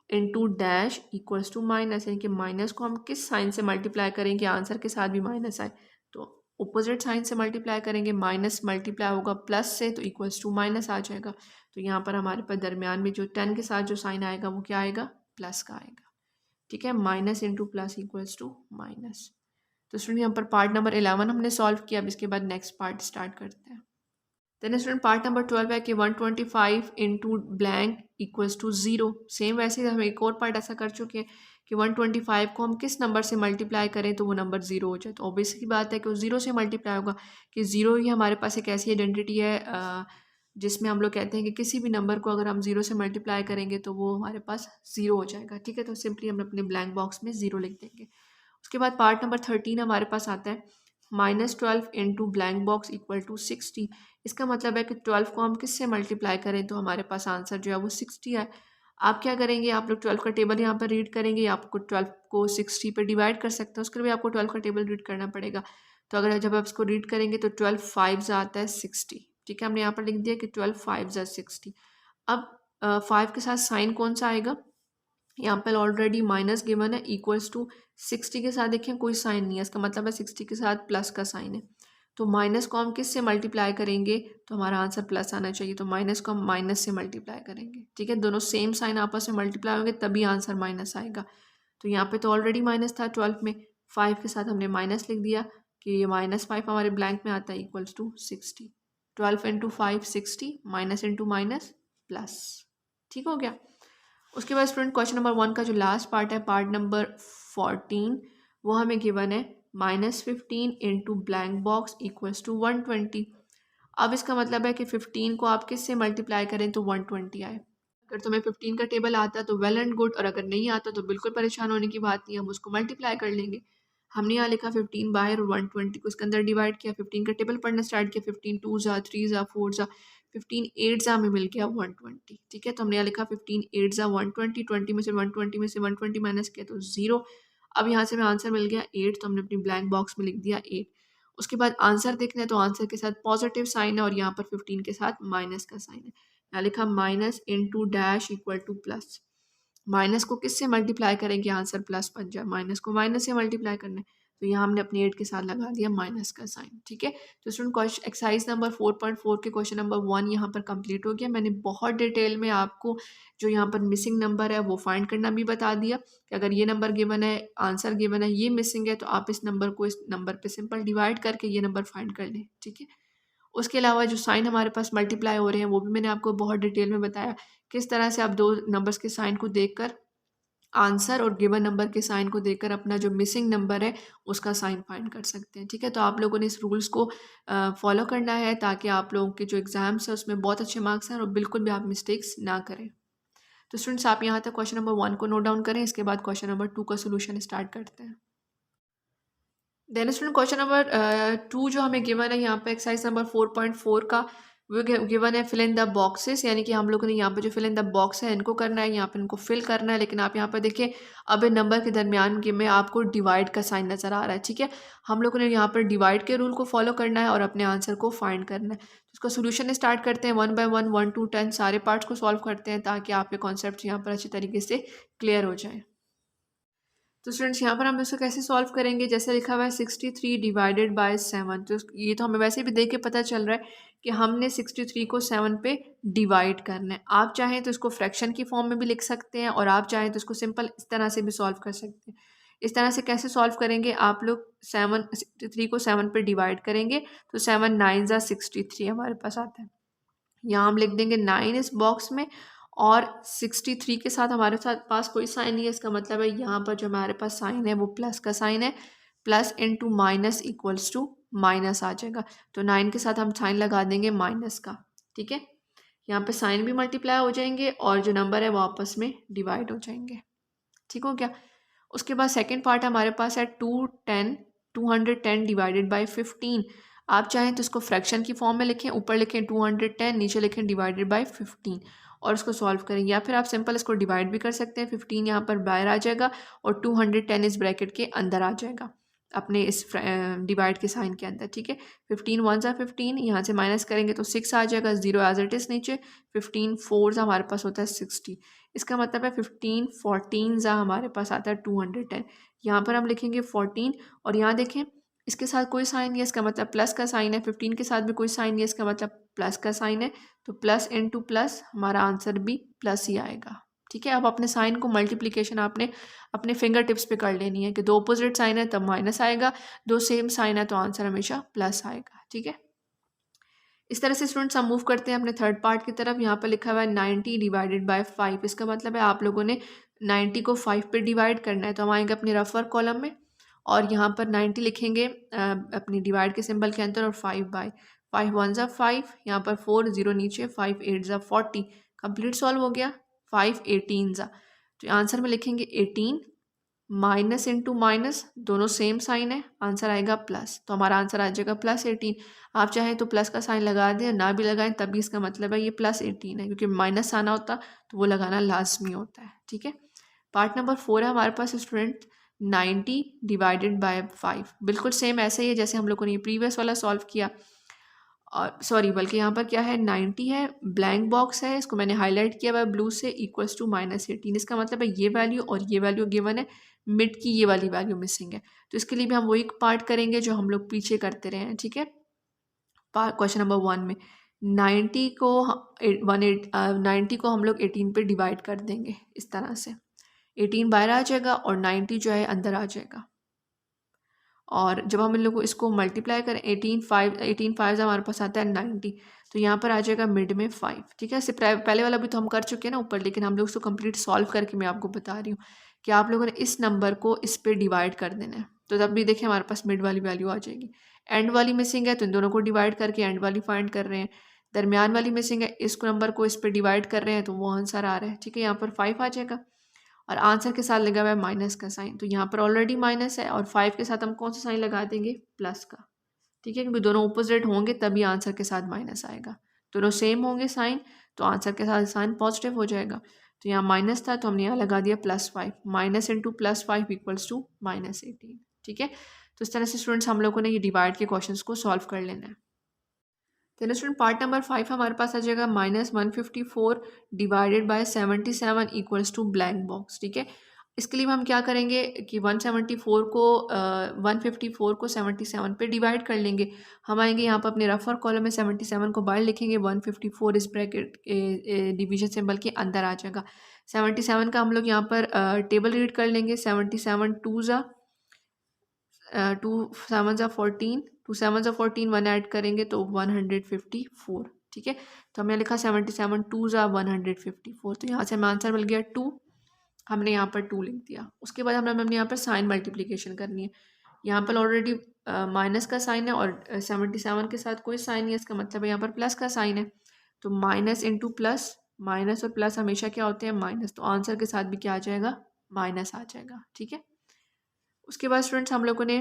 A: into dash equals to minus, यानी कि माइनस को हम किस साइन से मल्टीप्लाई करें कि आंसर के साथ भी माइनस आए, तो अपोजिट साइन से मल्टीप्लाई करेंगे, माइनस मल्टीप्लाई होगा प्लस से तो इक्वल्स टू माइनस आ जाएगा। तो यहाँ पर हमारे पास दरमियान में जो 10 के साथ जो साइन आएगा वो क्या आएगा, प्लस का आएगा। ठीक है, minus into plus equals to minus. तो स्टूडेंट यहाँ पर पार्ट नंबर 11 हमने सॉल्व किया। अब इसके बाद नेक्स्ट पार्ट स्टार्ट करते हैं। देन स्टूडेंट पार्ट नंबर 12 है कि 125 into blank equals to 0। Same वैसे ही हम एक और पार्ट ऐसा कर चुके हैं कि 125 को हम किस नंबर से मल्टीप्लाई करें तो वो नंबर 0 हो जाए। तो ऑब्वियस की बात है कि वो 0 से मल्टीप्लाई होगा, कि 0 ही हमारे पास एक ऐसी आइडेंटिटी है जिसमें हम लोग कहते हैं कि किसी भी नंबर को अगर हम 0 से मल्टीप्लाई करेंगे तो वो हमारे पास 0 हो जाएगा। ठीक है, तो सिंपली हम अपने ब्लैंक बॉक्स में 0 लिख देंगे। उसके बाद पार्ट नंबर 13 हमारे पास आता है -12 into blank box equal to 60। इसका मतलब है कि 12 को हम किससे मल्टीप्लाई करें तो हमारे पास आंसर जो है वो 60 है। आप क्या करेंगे, आप लोग 12 का टेबल यहाँ पर रीड करेंगे, या आपको 12 को 60 पे डिवाइड कर सकते हैं, उसके लिए भी आपको 12 का टेबल रीड करना पड़ेगा। तो अगर जब आप इसको रीड करेंगे तो 12 5 आता है 60। ठीक है, हमने यहाँ पर लिख दिया कि 12 5 60। अब 5 के साथ साइन कौन सा आएगा, यहाँ पर ऑलरेडी माइनस गिवन है, इक्वल्स टू 60 के साथ देखें कोई साइन नहीं है, इसका मतलब है 60 के साथ प्लस का साइन है। तो माइनस को हम किस से मल्टीप्लाई करेंगे तो हमारा आंसर प्लस आना चाहिए, तो माइनस को हम माइनस से मल्टीप्लाई करेंगे। ठीक है, दोनों सेम साइन आपस में मल्टीप्लाई होंगे तभी आंसर माइनस आएगा। तो यहाँ पे तो ऑलरेडी माइनस था 12 में, 5 के साथ हमने माइनस लिख दिया कि ये -5 हमारे ब्लैंक में आता है equals to 60। 12 into 5 60, minus into minus plus. ठीक हो गया। उसके बाद स्टूडेंट क्वेश्चन नंबर 1 का जो लास्ट पार्ट है, पार्ट नंबर 14, वो हमें गिवन है -15 into blank box equals to 120। अब इसका मतलब है कि 15 को आप किससे मल्टीप्लाई करें तो 120 आए। अगर तुम्हें 15 का टेबल आता है तो वेल एंड गुड, और अगर नहीं आता तो बिल्कुल परेशान होने की बात नहीं, हम उसको मल्टीप्लाई कर लेंगे। हमने यहाँ लिखा 15 बाहर और 120 को इसके अंदर डिवाइड किया, 15 का टेबल पढ़ना स्टार्ट किया, 15 2 जा 3 जा 4 जा 15 8 जा हमें मिल गया 120। ठीक है, तो हमने यहाँ लिखा 15 8 जा 120, 20 में से 120 में से 120 माइनस किया तो 0। अब यहाँ से हमें आंसर मिल गया 8, तो हमने अपनी ब्लैंक बॉक्स में लिख दिया 8। उसके बाद आंसर देखना है तो आंसर के साथ पॉजिटिव साइन है और यहाँ पर 15 के साथ माइनस का साइन है। यहाँ लिखा minus into dash equal two plus. Minus को किससे मल्टीप्लाई करेंगे आंसर प्लस बन जाए, माइनस को माइनस से मल्टीप्लाई करना है, तो यहाँ हमने अपने 8 के साथ लगा दिया माइनस का साइन। ठीक है, तो स्टूडेंट क्वेश्चन एक्सरसाइज नंबर 4.4 के क्वेश्चन नंबर 1 यहाँ पर कंप्लीट हो गया। मैंने बहुत डिटेल में आपको जो यहाँ पर मिसिंग नंबर है वो फाइंड करना भी बता दिया कि अगर ये नंबर गिवन है, आंसर गिवन है, ये मिसिंग है, तो आप इस नंबर को इस नंबर पर सिंपल डिवाइड करके ये नंबर फाइंड कर लें। ठीक है, उसके अलावा जो साइन हमारे पास मल्टीप्लाई हो रहे हैं वो भी मैंने आपको बहुत डिटेल में बताया, किस तरह से आप दो नंबर्स के साइन को देखकर आंसर और गिवन नंबर के साइन को देखकर अपना जो मिसिंग नंबर है उसका साइन फाइंड कर सकते हैं। ठीक है, तो आप लोगों ने इस रूल्स को फॉलो करना है ताकि आप लोगों के जो एग्ज़ाम्स है उसमें बहुत अच्छे मार्क्स हैं और बिल्कुल भी आप मिस्टेक्स ना करें। तो स्टूडेंट्स आप यहाँ तक क्वेश्चन नंबर 1 को नोट डाउन करें, इसके बाद क्वेश्चन नंबर 2 का सोल्यूशन स्टार्ट करते हैं। देन स्टूडेंट क्वेश्चन नंबर 2 जो हमें गिवन है यहाँ पे एक्सरसाइज नंबर 4.4 का, वो गिवन है फिल इन द बॉक्सेस, यानी कि हम लोगों ने यहाँ पे जो फिल इन द बॉक्स है इनको करना है, यहाँ पे इनको फिल करना है। लेकिन आप यहाँ पर देखिए अब इन नंबर के दरमियान के में आपको डिवाइड का साइन नज़र आ रहा है। ठीक है, हम लोगों ने यहाँ पर डिवाइड के रूल को फॉलो करना है और अपने आंसर को फाइंड करना है। तो इसका सोल्यूशन स्टार्ट करते हैं 1 बाय 1, 1 to 10 सारे पार्ट्स को सॉल्व करते हैं ताकि आपके कॉन्सेप्ट यहाँ पर अच्छी तरीके से क्लियर हो जाए। तो स्टूडेंट्स यहाँ पर हम इसको कैसे सॉल्व करेंगे, जैसे लिखा हुआ है 63 डिवाइडेड बाय 7, तो ये तो हमें वैसे भी देख के पता चल रहा है कि हमने 63 को 7 पे डिवाइड करना है। आप चाहें तो इसको फ्रैक्शन की फॉर्म में भी लिख सकते हैं और आप चाहें तो इसको सिंपल इस तरह से भी सॉल्व कर सकते हैं। इस तरह से कैसे सॉल्व करेंगे, आप लोग 63 को 7 पे डिवाइड करेंगे तो 7 9 जा 63 हमारे पास आता है। यहाँ हम लिख देंगे 9 इस बॉक्स में और 63 के साथ हमारे साथ पास कोई साइन नहीं है, इसका मतलब है यहाँ पर जो हमारे पास साइन है वो प्लस का साइन है, plus into minus equals to minus आ जाएगा। तो 9 के साथ हम साइन लगा देंगे माइनस का। ठीक है, यहाँ पे साइन भी मल्टीप्लाई हो जाएंगे और जो नंबर है वो आपस में डिवाइड हो जाएंगे। ठीक हो गया। उसके बाद सेकेंड पार्ट हमारे पास है 210 डिवाइडेड बाई 15। आप चाहें तो इसको फ्रैक्शन की फॉर्म में लिखें, ऊपर लिखें 210, नीचे लिखें डिवाइडेड बाई 15 और इसको सॉल्व करें, या फिर आप सिंपल इसको डिवाइड भी कर सकते हैं। 15 यहाँ पर बाहर आ जाएगा और 210 इस ब्रैकेट के अंदर आ जाएगा अपने इस डिवाइड के साइन के अंदर। ठीक है, 15 1 जा 15, यहाँ से माइनस करेंगे तो 6 आ जाएगा, 0 एज इट इज़ नीचे, 15 4 जा हमारे पास होता है 60। इसका मतलब है 15 14 जा हमारे पास आता है 210। यहाँ पर हम लिखेंगे 14 और यहाँ देखें इसके साथ कोई साइन नहीं है, इसका मतलब प्लस का साइन है। 15 के साथ भी कोई साइन नहीं है, इसका मतलब प्लस का साइन है। तो प्लस इंटू प्लस, हमारा आंसर भी प्लस ही आएगा। ठीक है, अब अपने साइन को मल्टीप्लिकेशन आपने अपने फिंगर टिप्स पे कर लेनी है कि दो अपोजिट साइन है तब माइनस आएगा, दो सेम साइन है तो आंसर हमेशा प्लस आएगा। ठीक है, इस तरह से स्टूडेंट्स हम मूव करते हैं अपने थर्ड पार्ट की तरफ। यहाँ पर लिखा हुआ है 90 डिवाइडेड बाय 5। इसका मतलब है आप लोगों ने 90 को 5 पे डिवाइड करना है। तो हम आएंगे अपने रफ वर्क कॉलम में और यहाँ पर 90 लिखेंगे अपनी डिवाइड के सिंबल के अंदर और 5 बाय 5 1 ज़ा 5, यहाँ पर 4 0 नीचे, 5 8 ज़ा 40, कंप्लीट सॉल्व हो गया। 5 18 ज़ा, तो आंसर में लिखेंगे 18, माइनस इंटू माइनस दोनों सेम साइन है, आंसर आएगा प्लस। तो हमारा आंसर आ जाएगा प्लस 18। आप चाहें तो प्लस का साइन लगा दें, ना भी लगाएं तब भी इसका मतलब है ये प्लस 18 है, क्योंकि माइनस आना होता तो वो लगाना लाजमी होता है। ठीक है, पार्ट नंबर 4 है हमारे पास स्टूडेंट 90 डिवाइडेड बाय 5। बिल्कुल सेम ऐसे ही है जैसे हम लोगों ने प्रीवियस वाला सॉल्व किया, और सॉरी बल्कि यहाँ पर क्या है 90 है, ब्लैंक बॉक्स है, इसको मैंने हाईलाइट किया हुआ है ब्लू से, इक्वल्स टू -18। इसका मतलब है ये वैल्यू और ये वैल्यू गिवन है, मिड की ये वाली वैल्यू मिसिंग है। तो इसके लिए भी हम वही पार्ट करेंगे जो हम लोग पीछे करते रहे हैं। ठीक है, क्वेश्चन नंबर 1 में 90 को 90 को हम लोग 18 पे डिवाइड कर देंगे इस तरह से, 18 बाहर आ जाएगा और 90 जो है अंदर आ जाएगा। और जब हम इन लोगों इसको मल्टीप्लाई करें 18 5 हमारे पास आता है 90, तो यहाँ पर आ जाएगा मिड में 5। ठीक है, इससे पहले वाला भी तो हम कर चुके हैं ना ऊपर, लेकिन हम लोग इसको कंप्लीट सॉल्व करके मैं आपको बता रही हूँ कि आप लोगों ने इस नंबर को इस पर डिवाइड कर देना है। तो तब भी देखिए हमारे पास मिड वाली वैल्यू आ जाएगी। एंड वाली मिसिंग है तो इन दोनों को डिवाइड करके एंड वाली फाइंड कर रहे हैं। दरमियान वाली मिसिंग है, इस नंबर को इस पर डिवाइड कर रहे हैं तो वो आंसर आ रहा है। ठीक है, यहाँ पर 5 आ जाएगा और आंसर के साथ लगा हुआ है माइनस का साइन, तो यहाँ पर ऑलरेडी माइनस है और 5 के साथ हम कौन सा साइन लगा देंगे, प्लस का। ठीक है, क्योंकि दोनों अपोजिट होंगे तभी आंसर के साथ माइनस आएगा। दोनों सेम होंगे साइन तो आंसर के साथ साइन पॉजिटिव हो जाएगा। तो यहाँ माइनस था तो हमने यहाँ लगा दिया +5, माइनस इंटू +5 इक्वल्स टू -18। ठीक है, तो इस तरह से स्टूडेंट्स हम लोगों ने ये डिवाइड के क्वेश्चंस को सॉल्व कर लेना है। तो स्टूडेंट पार्ट नंबर 5 हमारे पास आ जाएगा -154 divided by 77 equals to blank box. ठीक है, इसके लिए हम क्या करेंगे कि 154 को 77 पे डिवाइड कर लेंगे। हम आएंगे यहाँ पर अपने रफर कॉलम में 77 को बाहर लिखेंगे, 154 इस ब्रैकेट डिवीजन सिंबल के अंदर आ जाएगा। 77 का हम लोग यहाँ पर टेबल रीड कर लेंगे। 77 2 ज़ा 2 7 ज़ा 14, 2 7 ज़ा 14, 1 ऐड करेंगे तो 154। ठीक है, तो हमने लिखा 77 2 ज़ा 154, तो यहाँ से हमें आंसर मिल गया 2। हमने यहाँ पर 2 लिख दिया। उसके बाद हमने यहाँ पर साइन मल्टीप्लिकेशन करनी है। यहाँ पर ऑलरेडी माइनस का साइन है और 77 के साथ कोई साइन नहीं है, इसका मतलब है यहाँ पर प्लस का साइन है। तो माइनस इंटू प्लस, माइनस और प्लस हमेशा क्या होते हैं, माइनस, तो आंसर के साथ भी क्या आ जाएगा, माइनस आ जाएगा। ठीक है, उसके बाद स्टूडेंट्स हम लोगों ने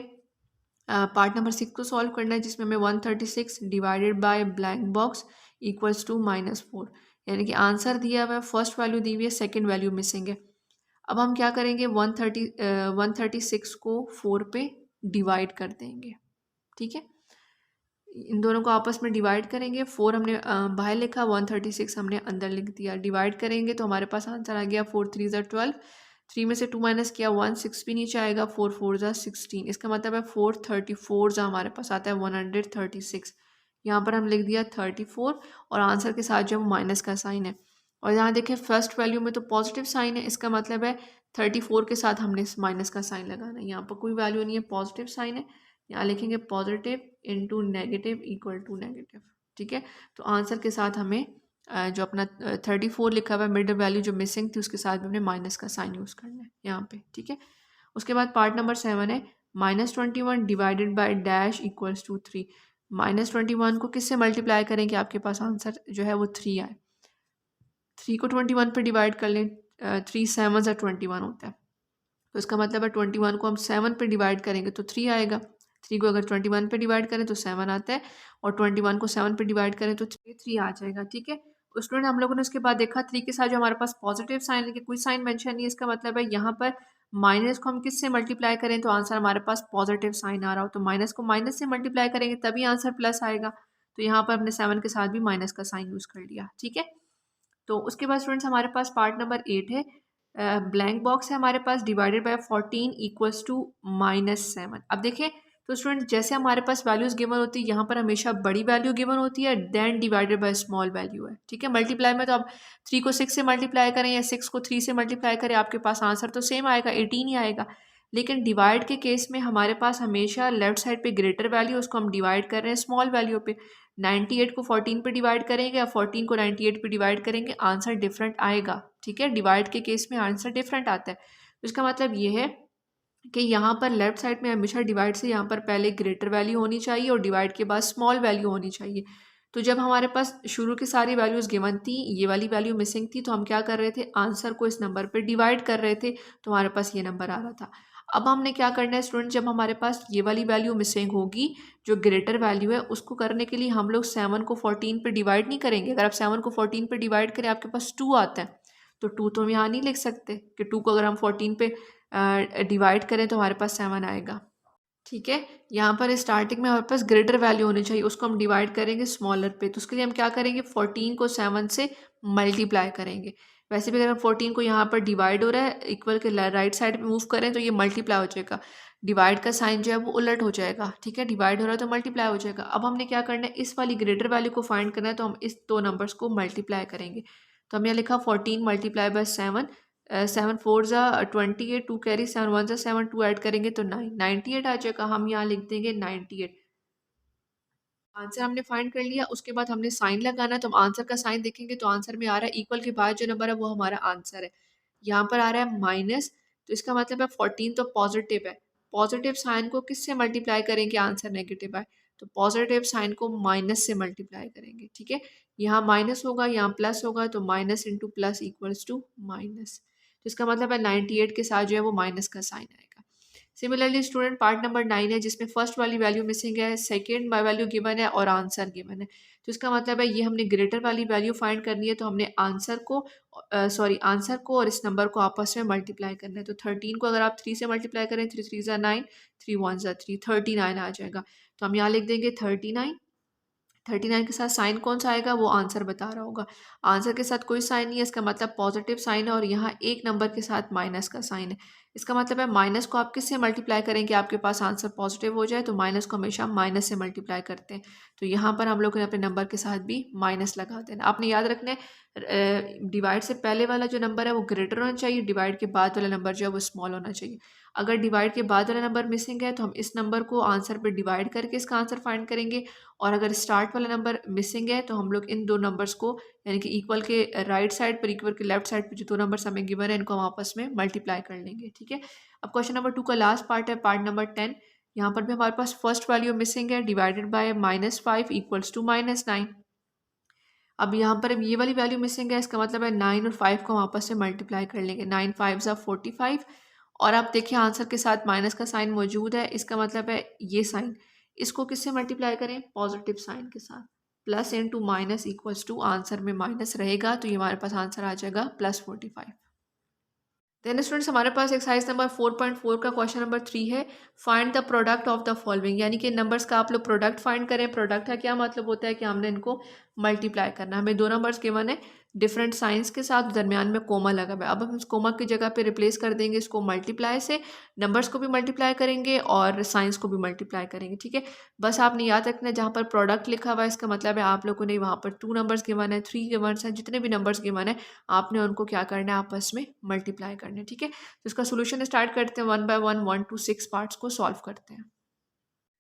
A: पार्ट नंबर 6 को सॉल्व करना है, जिसमें हमें 136 divided by blank box equals to -4, यानी कि आंसर दिया हुआ है, फर्स्ट वैल्यू दी हुई है, सेकंड वैल्यू मिसिंग है। अब हम क्या करेंगे 136 को 4 पे डिवाइड कर देंगे। ठीक है, इन दोनों को आपस में डिवाइड करेंगे। 4 हमने बाहर लिखा, 136 हमने अंदर लिख दिया। डिवाइड करेंगे तो हमारे पास आंसर आ गया 4 3 ज़ा 12, 3 में से 2 माइनस किया 1, 6 भी नीचे आएगा, 4 4 ज़ा 16। इसका मतलब है 434 ज़ा हमारे पास आता है 136। यहाँ पर हम लिख दिया 34 और आंसर के साथ जो माइनस का साइन है। और यहाँ देखें फर्स्ट वैल्यू में तो पॉजिटिव साइन है, इसका मतलब है 34 के साथ हमने माइनस का साइन लगाना है। यहाँ पर कोई वैल्यू नहीं है, पॉजिटिव साइन है, यहाँ लिखेंगे positive into negative equal to negative. ठीक है, तो आंसर के साथ हमें जो अपना 34 लिखा हुआ है मिडल वैल्यू जो मिसिंग थी उसके साथ में हमने माइनस का साइन यूज़ करना है यहाँ पे। ठीक है, उसके बाद पार्ट नंबर 7 है -21 divided by dash equals to 3। -21 को किससे मल्टीप्लाई करें कि आपके पास आंसर जो है वो 3 आए। 3 को 21 पे डिवाइड कर लें, 3 7 ज़ा 21 होता है, तो इसका मतलब है 21 को हम 7 पे डिवाइड करेंगे तो 3 आएगा। 3 को अगर 21 पे डिवाइड करें तो 7 आता है और 21 को 7 पे डिवाइड करें तो 3 आ जाएगा। ठीक है, स्टूडेंट हम लोगों ने उसके बाद देखा 3 के साथ जो हमारे पास पॉजिटिव साइन लेकिन कोई साइन मेंशन नहीं है, इसका मतलब है यहाँ पर माइनस को हम किससे मल्टीप्लाई करें तो आंसर हमारे पास पॉजिटिव साइन आ रहा हो, तो माइनस को माइनस से मल्टीप्लाई करेंगे तभी आंसर प्लस आएगा। तो यहाँ पर हमने 7 के साथ भी माइनस का साइन यूज़ कर लिया। ठीक है, तो उसके बाद स्टूडेंट्स हमारे पास पार्ट नंबर 8 है, ब्लैंक बॉक्स है हमारे पास, डिवाइडेड बाय 14 इक्वल्स टू -7। अब देखिए तो स्टूडेंट जैसे हमारे पास वैल्यूज़ गिवन होती है, यहाँ पर हमेशा बड़ी वैल्यू गिवन होती है, then divided by small value है, ठीक है। मल्टीप्लाई में तो आप 3 को 6 से मल्टीप्लाई करें या 6 को 3 से मल्टीप्लाई करें, आपके पास आंसर तो सेम आएगा, 18 ही आएगा। लेकिन डिवाइड के केस में हमारे पास हमेशा लेफ्ट साइड पे ग्रेटर वैल्यू, उसको हम डिवाइड कर रहे हैं स्मॉल वैल्यू पे। 98 को 14 पे डिवाइड करेंगे या 14 को 98 पे डिवाइड करेंगे, आंसर डिफरेंट आएगा, ठीक है। डिवाइड के केस में आंसर डिफरेंट आता है। तो इसका मतलब ये है कि यहाँ पर लेफ्ट साइड में हमेशा डिवाइड से यहाँ पर पहले ग्रेटर वैल्यू होनी चाहिए और डिवाइड के बाद स्मॉल वैल्यू होनी चाहिए। तो जब हमारे पास शुरू की सारी वैल्यूज़ गिवन थी, ये वाली वैल्यू मिसिंग थी, तो हम क्या कर रहे थे, आंसर को इस नंबर पे डिवाइड कर रहे थे, तो हमारे पास ये नंबर आ रहा था। अब हमने क्या करना है स्टूडेंट, जब हमारे पास ये वाली वैल्यू मिसिंग होगी, जो ग्रेटर वैल्यू है, उसको करने के लिए हम लोग 7 को 14 पे डिवाइड नहीं करेंगे। अगर आप 7 को 14 पे डिवाइड करें, आपके पास 2 आता है, तो 2 तो हम यहाँ नहीं लिख सकते कि 2 को अगर हम 14 पे डिवाइड करें तो हमारे पास 7 आएगा, ठीक है। यहाँ पर स्टार्टिंग में हमारे पास ग्रेटर वैल्यू होनी चाहिए, उसको हम डिवाइड करेंगे स्मॉलर पे, तो उसके लिए हम क्या करेंगे, 14 को 7 से मल्टीप्लाई करेंगे। वैसे भी अगर हम 14 को यहाँ पर डिवाइड हो रहा है, इक्वल के राइट साइड पे मूव करें तो ये मल्टीप्लाई हो जाएगा, डिवाइड का साइन जो है वो उलट हो जाएगा, ठीक है। डिवाइड हो रहा है तो मल्टीप्लाई हो जाएगा। अब हमने क्या करना है, इस वाली ग्रेटर वैल्यू को फाइंड करना है, तो हम इस दो नंबर्स को मल्टीप्लाई करेंगे। तो हम यहाँ लिखा 14 मल्टीप्लाई बाय 7, 7 4 ज़ा 28, 2 कैरी, 7 1 ज़ा 7, 2 ऐड करेंगे तो 9, 98 आ जाएगा। हम यहाँ लिख देंगे 98। आंसर हमने फाइंड कर लिया, उसके बाद हमने साइन लगाना है, तो हम आंसर का साइन देखेंगे तो आंसर में आ रहा है इक्वल के बाद जो नंबर है वो हमारा आंसर है। यहाँ पर आ रहा है माइनस, तो इसका मतलब है 14 तो पॉजिटिव है, पॉजिटिव साइन को किससे मल्टीप्लाई करेंगे, आंसर नेगेटिव है, तो पॉजिटिव साइन को माइनस से मल्टीप्लाई करेंगे, ठीक है। यहाँ माइनस होगा, यहाँ प्लस होगा, तो minus into plus equals to minus, तो इसका मतलब है 98 के साथ जो है वो माइनस का साइन आएगा। सिमिलरली स्टूडेंट पार्ट नंबर 9 है, जिसमें फर्स्ट वाली वैल्यू मिसिंग है, सेकेंड वैल्यू गिवन है और आंसर गिवन है। तो इसका मतलब है ये हमने ग्रेटर वाली वैल्यू फाइंड करनी है, तो हमने आंसर को और इस नंबर को आपस में मल्टीप्लाई करना है। तो 13 को अगर आप 3 से मल्टीप्लाई करें, 3 3 ज़ा 9, 3 1 ज़ा 3, 39 आ जाएगा। तो हम यहाँ लिख देंगे 39। 39 के साथ साइन कौन सा आएगा, वो आंसर बता रहा होगा। आंसर के साथ कोई साइन नहीं है, इसका मतलब पॉजिटिव साइन है, और यहाँ एक नंबर के साथ माइनस का साइन है। इसका मतलब है माइनस को आप किससे मल्टीप्लाई करें कि आपके पास आंसर पॉजिटिव हो जाए, तो माइनस को हमेशा माइनस से मल्टीप्लाई करते हैं। तो यहाँ पर हम लोग ने अपने नंबर के साथ भी माइनस लगा देना। आपने याद रखना है, डिवाइड से पहले वाला जो नंबर है वो ग्रेटर होना चाहिए, डिवाइड के बाद वाला नंबर जो है वो स्मॉल होना चाहिए। अगर डिवाइड के बाद वाला नंबर मिसिंग है, तो हम इस नंबर को आंसर पर डिवाइड करके इसका आंसर फाइंड करेंगे, और अगर स्टार्ट वाला नंबर मिसिंग है तो हम लोग इन दो नंबर्स को, यानी कि इक्वल के राइट साइड पर, इक्वल के लेफ्ट साइड पर जो दो नंबर्स हमें गिवन है, इनको हम आपस में मल्टीप्लाई कर लेंगे, ठीक है। अब क्वेश्चन नंबर 2 का लास्ट पार्ट है, पार्ट नंबर 10। यहाँ पर भी हमारे पास फर्स्ट वैल्यू मिसिंग है, डिवाइडेड बाय -5 इक्वल्स टू -9। अब यहाँ पर ये वाली वैल्यू मिसिंग है, इसका मतलब है 9 और 5 को हम आपस में मल्टीप्लाई कर लेंगे। 9 5 ज़ा 45, और आप देखिए आंसर के साथ माइनस का साइन मौजूद है, इसका मतलब है ये साइन, इसको किससे मल्टीप्लाई करें, पॉजिटिव साइन के साथ। Plus into minus equals to, answer में माइनस रहेगा, तो ये हमारे पास आंसर आ जाएगा +45। देन स्टूडेंट्स हमारे पास एक्सरसाइज नंबर 4.4 का क्वेश्चन नंबर 3 है, find the product of the following, यानी कि नंबर्स का आप लोग प्रोडक्ट फाइंड करें। प्रोडक्ट का क्या मतलब होता है कि हमने इनको मल्टीप्लाई करना है। हमें दो नंबर्स गिवन है डिफरेंट साइंस के साथ, दरमियान में कोमा लगा हुआ है। अब हम इस कोमा की जगह पे रिप्लेस कर देंगे इसको मल्टीप्लाई से, नंबर्स को भी मल्टीप्लाई करेंगे और साइंस को भी मल्टीप्लाई करेंगे, ठीक है। बस आपने याद रखना है, जहाँ पर प्रोडक्ट लिखा हुआ है इसका मतलब है आप लोगों ने वहाँ पर 2 नंबर्स गिवन है, 3 गिवन है, जितने भी नंबर्स गिवन है आपने उनको क्या करना है, आपस में मल्टीप्लाई करना है, ठीक है। तो इसका सोल्यूशन स्टार्ट करते हैं, 1 बाय 1 1 to 6 पार्ट्स को सॉल्व करते हैं।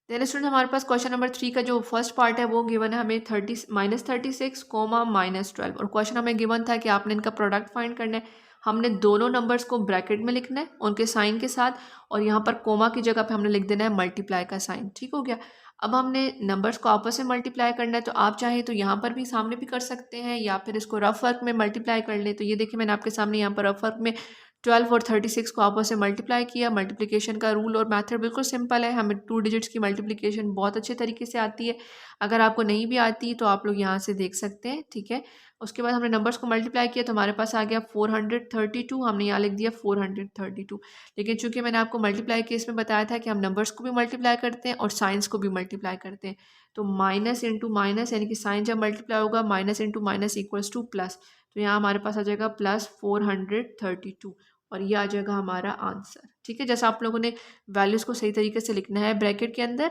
A: देन स्टूडेंट हमारे पास क्वेश्चन नंबर 3 का जो फर्स्ट पार्ट है वो गिवन है हमें -36, -12, और क्वेश्चन हमें गिवन था कि आपने इनका प्रोडक्ट फाइंड करना है। हमने दोनों नंबर्स को ब्रैकेट में लिखना है उनके साइन के साथ, और यहाँ पर कोमा की जगह पे हमने लिख देना है मल्टीप्लाई का साइन, ठीक हो गया। अब हमने नंबर्स को आपस में मल्टीप्लाई करना है, तो आप चाहें तो यहाँ पर भी सामने भी कर सकते हैं, या फिर इसको रफ वर्क में मल्टीप्लाई कर लें। तो ये देखिए मैंने आपके सामने यहाँ पर रफ वर्क में 12 और 36 को आपस में मल्टीप्लाई किया। मल्टीप्लिकेशन का रूल और मेथड बिल्कुल सिंपल है, हमें 2 डिजिट्स की मल्टीप्लिकेशन बहुत अच्छे तरीके से आती है। अगर आपको नहीं भी आती तो आप लोग यहाँ से देख सकते हैं, ठीक है। उसके बाद हमने नंबर्स को मल्टीप्लाई किया तो हमारे पास आ गया 432, हमने यहाँ लिख दिया 432। लेकिन चूंकि मैंने आपको मल्टीप्लाई केस में बताया था कि हम नंबर्स को भी मल्टीप्लाई करते हैं और साइंस को भी मल्टीप्लाई करते हैं, तो माइनस इंटू माइनस, यानी कि साइन जब मल्टीप्लाई होगा minus into minus equals two plus, तो यहाँ हमारे पास आ जाएगा +432, और ये आ जाएगा हमारा आंसर। ठीक है। जैसा आप लोगों ने वैल्यूज़ को सही तरीके से लिखना है, ब्रैकेट के अंदर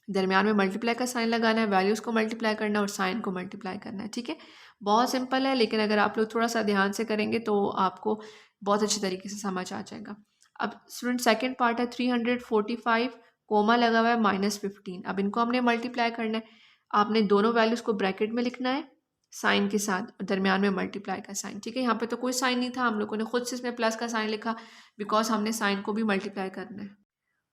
A: दरमियान में मल्टीप्लाई का साइन लगाना है, वैल्यूज़ को मल्टीप्लाई करना है और साइन को मल्टीप्लाई करना है, ठीक है। बहुत सिंपल है, लेकिन अगर आप लोग थोड़ा सा ध्यान से करेंगे तो आपको बहुत अच्छे तरीके से समझ आ जाएगा। अब स्टूडेंट सेकंड पार्ट है 345 कोमा लगा हुआ है -15। अब इनको हमने मल्टीप्लाई करना है। आपने दोनों वैल्यूज़ को ब्रैकेट में लिखना है साइन के साथ और दरमियान में मल्टीप्लाई का साइन, ठीक है। यहाँ पे तो कोई साइन नहीं था, हम लोगों ने खुद से इसमें प्लस का साइन लिखा बिकॉज हमने साइन को भी मल्टीप्लाई करना है।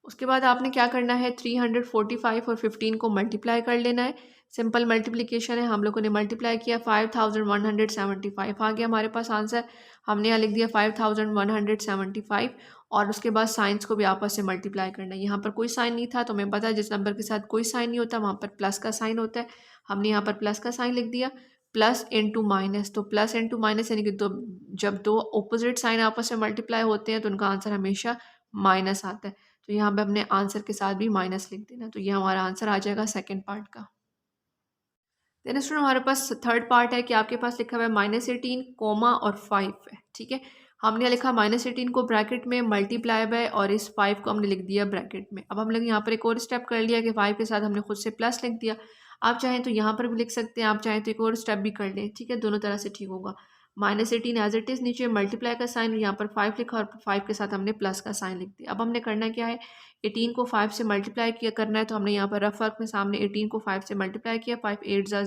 A: उसके बाद आपने क्या करना है, 345 और 15 को मल्टीप्लाई कर लेना है। सिंपल मल्टीप्लिकेशन है, हम लोगों ने मल्टीप्लाई किया 5175 आ गया हमारे पास आंसर। हमने यहाँ लिख दिया 5175 और उसके बाद साइंस को भी आपस से मल्टीप्लाई करना है। यहाँ पर कोई साइन नहीं था तो हमें पता है जिस नंबर के साथ कोई साइन नहीं होता वहाँ पर प्लस का साइन होता है। हमने यहाँ पर प्लस का साइन लिख दिया, प्लस इंटू माइनस, तो प्लस इंटू माइनस यानी कि जब दो ऑपोजिट साइन आपस में मल्टीप्लाई होते हैं तो उनका आंसर हमेशा माइनस आता है। तो यहाँ पे हमने आंसर के साथ भी माइनस लिख देना, तो ये हमारा आंसर आ जाएगा सेकंड पार्ट का। देन स्टूडेंट हमारे पास थर्ड पार्ट है कि आपके पास लिखा हुआ है -18 कोमा और 5 है, ठीक है। हमने लिखा -18 को ब्रैकेट में मल्टीप्लाई बाय और इस 5 को हमने लिख दिया ब्रैकेट में। अब हम लोग यहाँ पर एक और स्टेप कर लिया कि 5 के साथ हमने खुद से प्लस लिख दिया। आप चाहें तो यहाँ पर भी लिख सकते हैं, आप चाहें तो एक और स्टेप भी कर लें, ठीक है। दोनों तरह से ठीक होगा। -18 एज इट इज़, नीचे मल्टीप्लाई का साइन, यहाँ पर 5 लिखा और 5 के साथ हमने प्लस का साइन लिख दिया। अब हमने करना क्या है, 18 को 5 से मल्टीप्लाई किया करना है, तो हमने यहाँ पर रफ वर्क में सामने 18 को 5 से मल्टीप्लाई किया, 5 8 ज़ा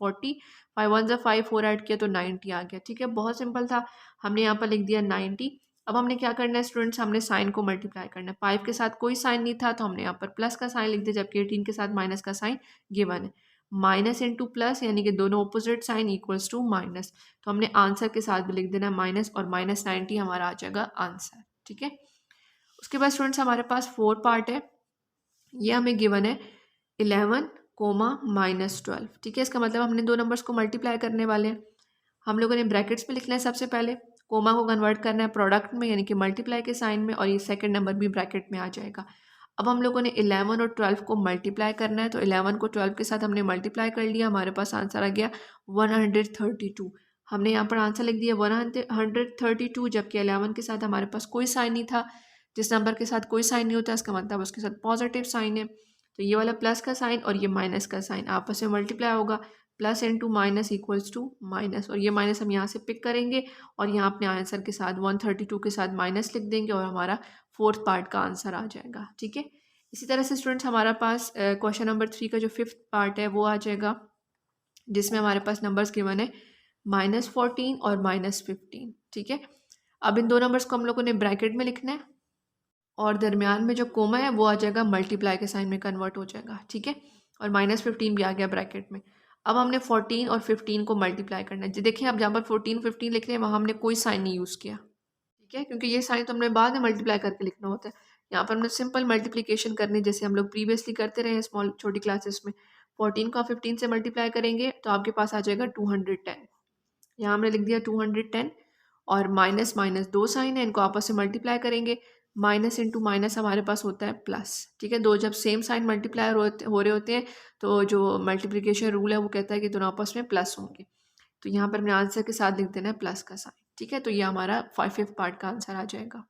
A: 40, 5 1 ज़ा 5, 4 ऐड किया तो 90 आ गया, ठीक है। बहुत सिंपल था, हमने यहाँ पर लिख दिया 90। अब हमने क्या करना है स्टूडेंट्स, हमने साइन को मल्टीप्लाई करना है। 5 के साथ कोई साइन नहीं था तो हमने यहाँ पर प्लस का साइन लिख दिया, जबकि 18 के साथ माइनस का साइन गिवन है। माइनस इंटू प्लस यानी कि दोनों opposite sign equals to minus, तो हमने आंसर के साथ भी लिख देना माइनस और -90 हमारा आ जाएगा आंसर, ठीक है। उसके बाद स्टूडेंट्स हमारे पास फोर्थ पार्ट है, ये हमें गिवन है 11 कोमा -12, ठीक है। इसका मतलब हमने दो नंबर्स को मल्टीप्लाई करने वाले हैं। हम लोगों ने ब्रैकेट्स में लिखना है सबसे पहले, कोमा को कन्वर्ट करना है प्रोडक्ट में यानी कि मल्टीप्लाई के साइन में, और ये सेकंड नंबर भी ब्रैकेट में आ जाएगा। अब हम लोगों ने 11 और 12 को मल्टीप्लाई करना है, तो 11 को 12 के साथ हमने मल्टीप्लाई कर लिया, हमारे पास आंसर आ गया 132। हमने यहाँ पर आंसर लिख दिया 132, जबकि 11 के साथ हमारे पास कोई साइन नहीं था। जिस नंबर के साथ कोई साइन नहीं होता इसका मतलब उसके साथ पॉजिटिव साइन है, तो ये वाला प्लस का साइन और ये माइनस का साइन आपस में मल्टीप्लाई होगा, plus into minus equals to minus, और ये माइनस हम यहाँ से पिक करेंगे और यहाँ अपने आंसर के साथ 132 के साथ माइनस लिख देंगे और हमारा फोर्थ पार्ट का आंसर आ जाएगा, ठीक है। इसी तरह से स्टूडेंट्स हमारा पास क्वेश्चन नंबर 3 का जो फिफ्थ पार्ट है वो आ जाएगा, जिसमें हमारे पास नंबर्स गिवन है -14 और -15, ठीक है। अब इन दो नंबर्स को हम लोगों ने ब्रैकेट में लिखना है और दरमियान में जो कोमा है वो आ जाएगा मल्टीप्लाई के साइन में कन्वर्ट हो जाएगा, ठीक है। और -15 भी आ गया ब्रैकेट में। अब हमने 14 और 15 को मल्टीप्लाई करना है। जी देखिए, अब जहाँ पर 14 15 लिख रहे हैं वहाँ हमने कोई साइन नहीं यूज़ किया, ठीक है, क्योंकि ये साइन तो हमने बाद में मल्टीप्लाई करके लिखना होता है। यहाँ पर हमने सिंपल मल्टीप्लिकेशन करनी जैसे हम लोग प्रीवियसली करते रहे स्मॉल छोटी क्लासेस में। 14 को आप 15 से मल्टीप्लाई करेंगे तो आपके पास आ जाएगा 210। यहाँ हमने लिख दिया 210 और माइनस माइनस दो साइन है, इनको आपस में मल्टीप्लाई करेंगे, माइनस इंटू माइनस हमारे पास होता है प्लस, ठीक है। दो जब सेम साइन मल्टीप्लाई हो रहे होते हैं तो जो मल्टीप्लिकेशन रूल है वो कहता है कि दोनों आपस में प्लस होंगे, तो यहाँ पर हमने आंसर के साथ लिख देना है प्लस का साइन, ठीक है। तो ये हमारा फिफ्थ पार्ट का आंसर आ जाएगा।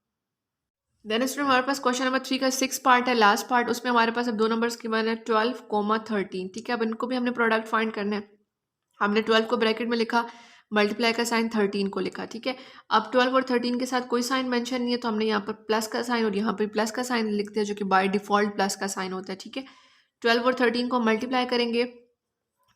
A: देन स्टूडेंट हमारे पास क्वेश्चन नंबर 3 का 6 पार्ट है, लास्ट पार्ट, उसमें हमारे पास अब दो नंबर्स की वन है 12, 13, ठीक है। अब इनको भी हमने प्रोडक्ट फाइंड करना है। हमने 12 को ब्रैकेट में लिखा, मल्टीप्लाई का साइन 13 को लिखा, ठीक है। अब 12 और 13 के साथ कोई साइन मेंशन नहीं है तो हमने यहाँ पर प्लस का साइन और यहाँ पर प्लस का साइन लिख दिया, जो कि बाय डिफ़ॉल्ट प्लस का साइन होता है, ठीक है। 12 और 13 को मल्टीप्लाई करेंगे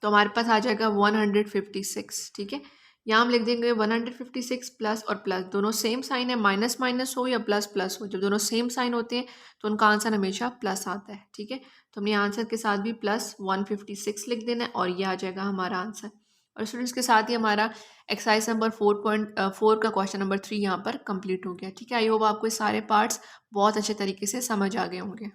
A: तो हमारे पास आ जाएगा 156, ठीक है। यहाँ हम लिख देंगे 156 प्लस और प्लस दोनों सेम साइन है, माइनस माइनस हो या प्लस प्लस हो, जब दोनों सेम साइन होते हैं तो उनका आंसर हमेशा प्लस आता है, ठीक है। तो हमने आंसर के साथ भी प्लस 156 लिख देना है और ये आ जाएगा हमारा आंसर। और स्टूडेंट्स के साथ ही हमारा एक्सरसाइज नंबर 4.4 का क्वेश्चन नंबर 3 यहाँ पर कंप्लीट हो गया, ठीक है। आई होप आपको ये सारे पार्ट्स बहुत अच्छे तरीके से समझ आ गए होंगे।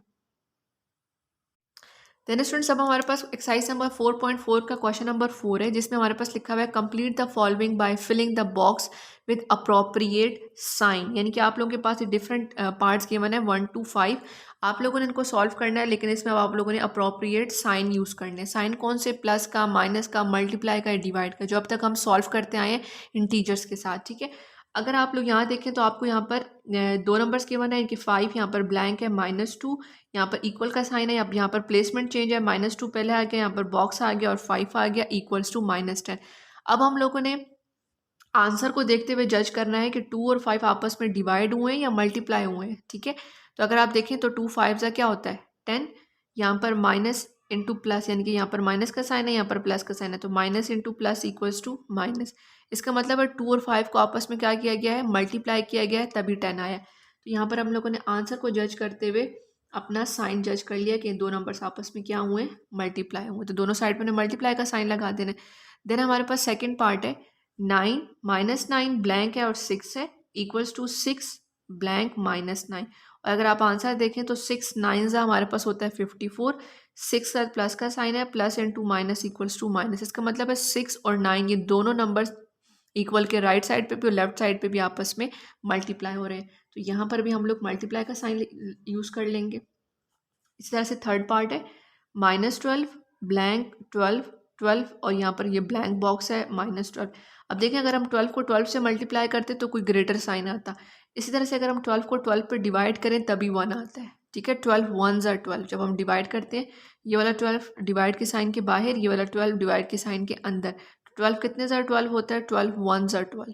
A: देन स्टूडेंट्स अब हमारे पास एक्सरसाइज नंबर 4.4 का क्वेश्चन नंबर 4 है, जिसमें हमारे पास लिखा हुआ है complete the following by filling the box with appropriate sign, यानी कि आप लोगों के पास डिफरेंट पार्ट्स गिवन है 1 to 5, आप लोगों ने इनको सॉल्व करना है, लेकिन इसमें अब आप लोगों ने अप्रोप्रिएट साइन यूज़ करने हैं। साइन कौन से, प्लस का, माइनस का, मल्टीप्लाई का, डिवाइड का, जो अब तक हम सॉल्व करते आए हैं इंटीजर्स के साथ, ठीक है। अगर आप लोग यहाँ देखें तो आपको यहाँ पर दो नंबर्स गिवन है, इनकी 5 यहाँ पर ब्लैंक है, -2 यहाँ पर इक्वल का साइन है, अब यहाँ पर प्लेसमेंट चेंज है, -2 पहले आ गया, यहाँ पर बॉक्स आ गया और 5 आ गया इक्वल्स टू -10। अब हम लोगों ने आंसर को देखते हुए जज करना है कि 2 और 5 आपस में डिवाइड हुए हैं या मल्टीप्लाई हुए हैं, ठीक है। तो अगर आप देखें तो 2 5 का क्या होता है 10, यहाँ पर माइनस इंटू प्लस, यानी कि यहाँ पर माइनस का साइन है, यहाँ पर प्लस का साइन है, तो minus into plus equals to minus. इसका मतलब है 2 और 5 को आपस में क्या किया गया है, मल्टीप्लाई किया गया है, तभी 10 आया। तो यहाँ पर हम लोगों ने आंसर को जज करते हुए अपना साइन जज कर लिया कि दो नंबर्स आपस में क्या हुए, मल्टीप्लाई हुए, तो दोनों साइड पर मल्टीप्लाई का साइन लगा देना। देन हमारे पास सेकेंड पार्ट है 9 -9 ब्लैंक है और 6 है इक्वल्स टू 6 ब्लैंक -9। और अगर आप आंसर देखें तो 6 9 हमारे पास होता है 54, 6 का प्लस का साइन है, plus into minus equals to minus. इसका मतलब है 6 और 9 ये दोनों नंबर्स इक्वल के राइट साइड पे भी और लेफ्ट साइड पे भी आपस में मल्टीप्लाई हो रहे हैं, तो यहाँ पर भी हम लोग मल्टीप्लाई का साइन यूज़ कर लेंगे। इसी तरह से थर्ड पार्ट है -12 ब्लैंक 12 12 और यहाँ पर ये ब्लैंक बॉक्स है -12। अब देखें अगर हम 12 को 12 से मल्टीप्लाई करते तो कोई ग्रेटर साइन आता। इसी तरह से अगर हम 12 को 12 पे डिवाइड करें तभी 1 आता है, ठीक है। 12 1s are 12, जब हम डिवाइड करते हैं ये वाला 12 डिवाइड के साइन के बाहर, ये वाला 12 डिवाइड के साइन के अंदर, 12 कितने ज़ार 12 होता है, 12 1s are 12।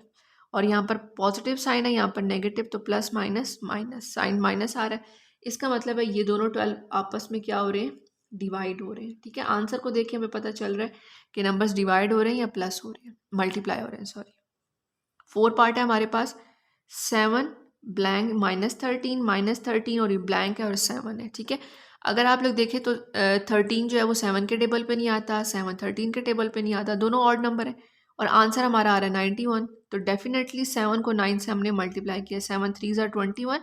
A: और यहाँ पर पॉजिटिव साइन है, यहाँ पर नेगेटिव, तो plus minus minus, sign minus आ रहा है। इसका मतलब है ये दोनों 12 आपस में क्या हो रहे हैं, डिवाइड हो रहे हैं, ठीक है। आंसर को देख के हमें पता चल रहा है कि नंबर्स डिवाइड हो रहे हैं या प्लस हो रहे हैं, मल्टीप्लाई हो रहे हैं, सॉरी। 4 पार्ट है हमारे पास 7 ब्लैंक -13 -13 और ये ब्लैंक है और 7 है, ठीक है। अगर आप लोग देखें तो 13 जो है वो 7 के टेबल पे नहीं आता, 7 13 के टेबल पे नहीं आता, दोनों ऑड नंबर है और आंसर हमारा आ रहा है 91। तो डेफिनेटली 7 को 9 से हमने मल्टीप्लाई किया, 7 3s are 21,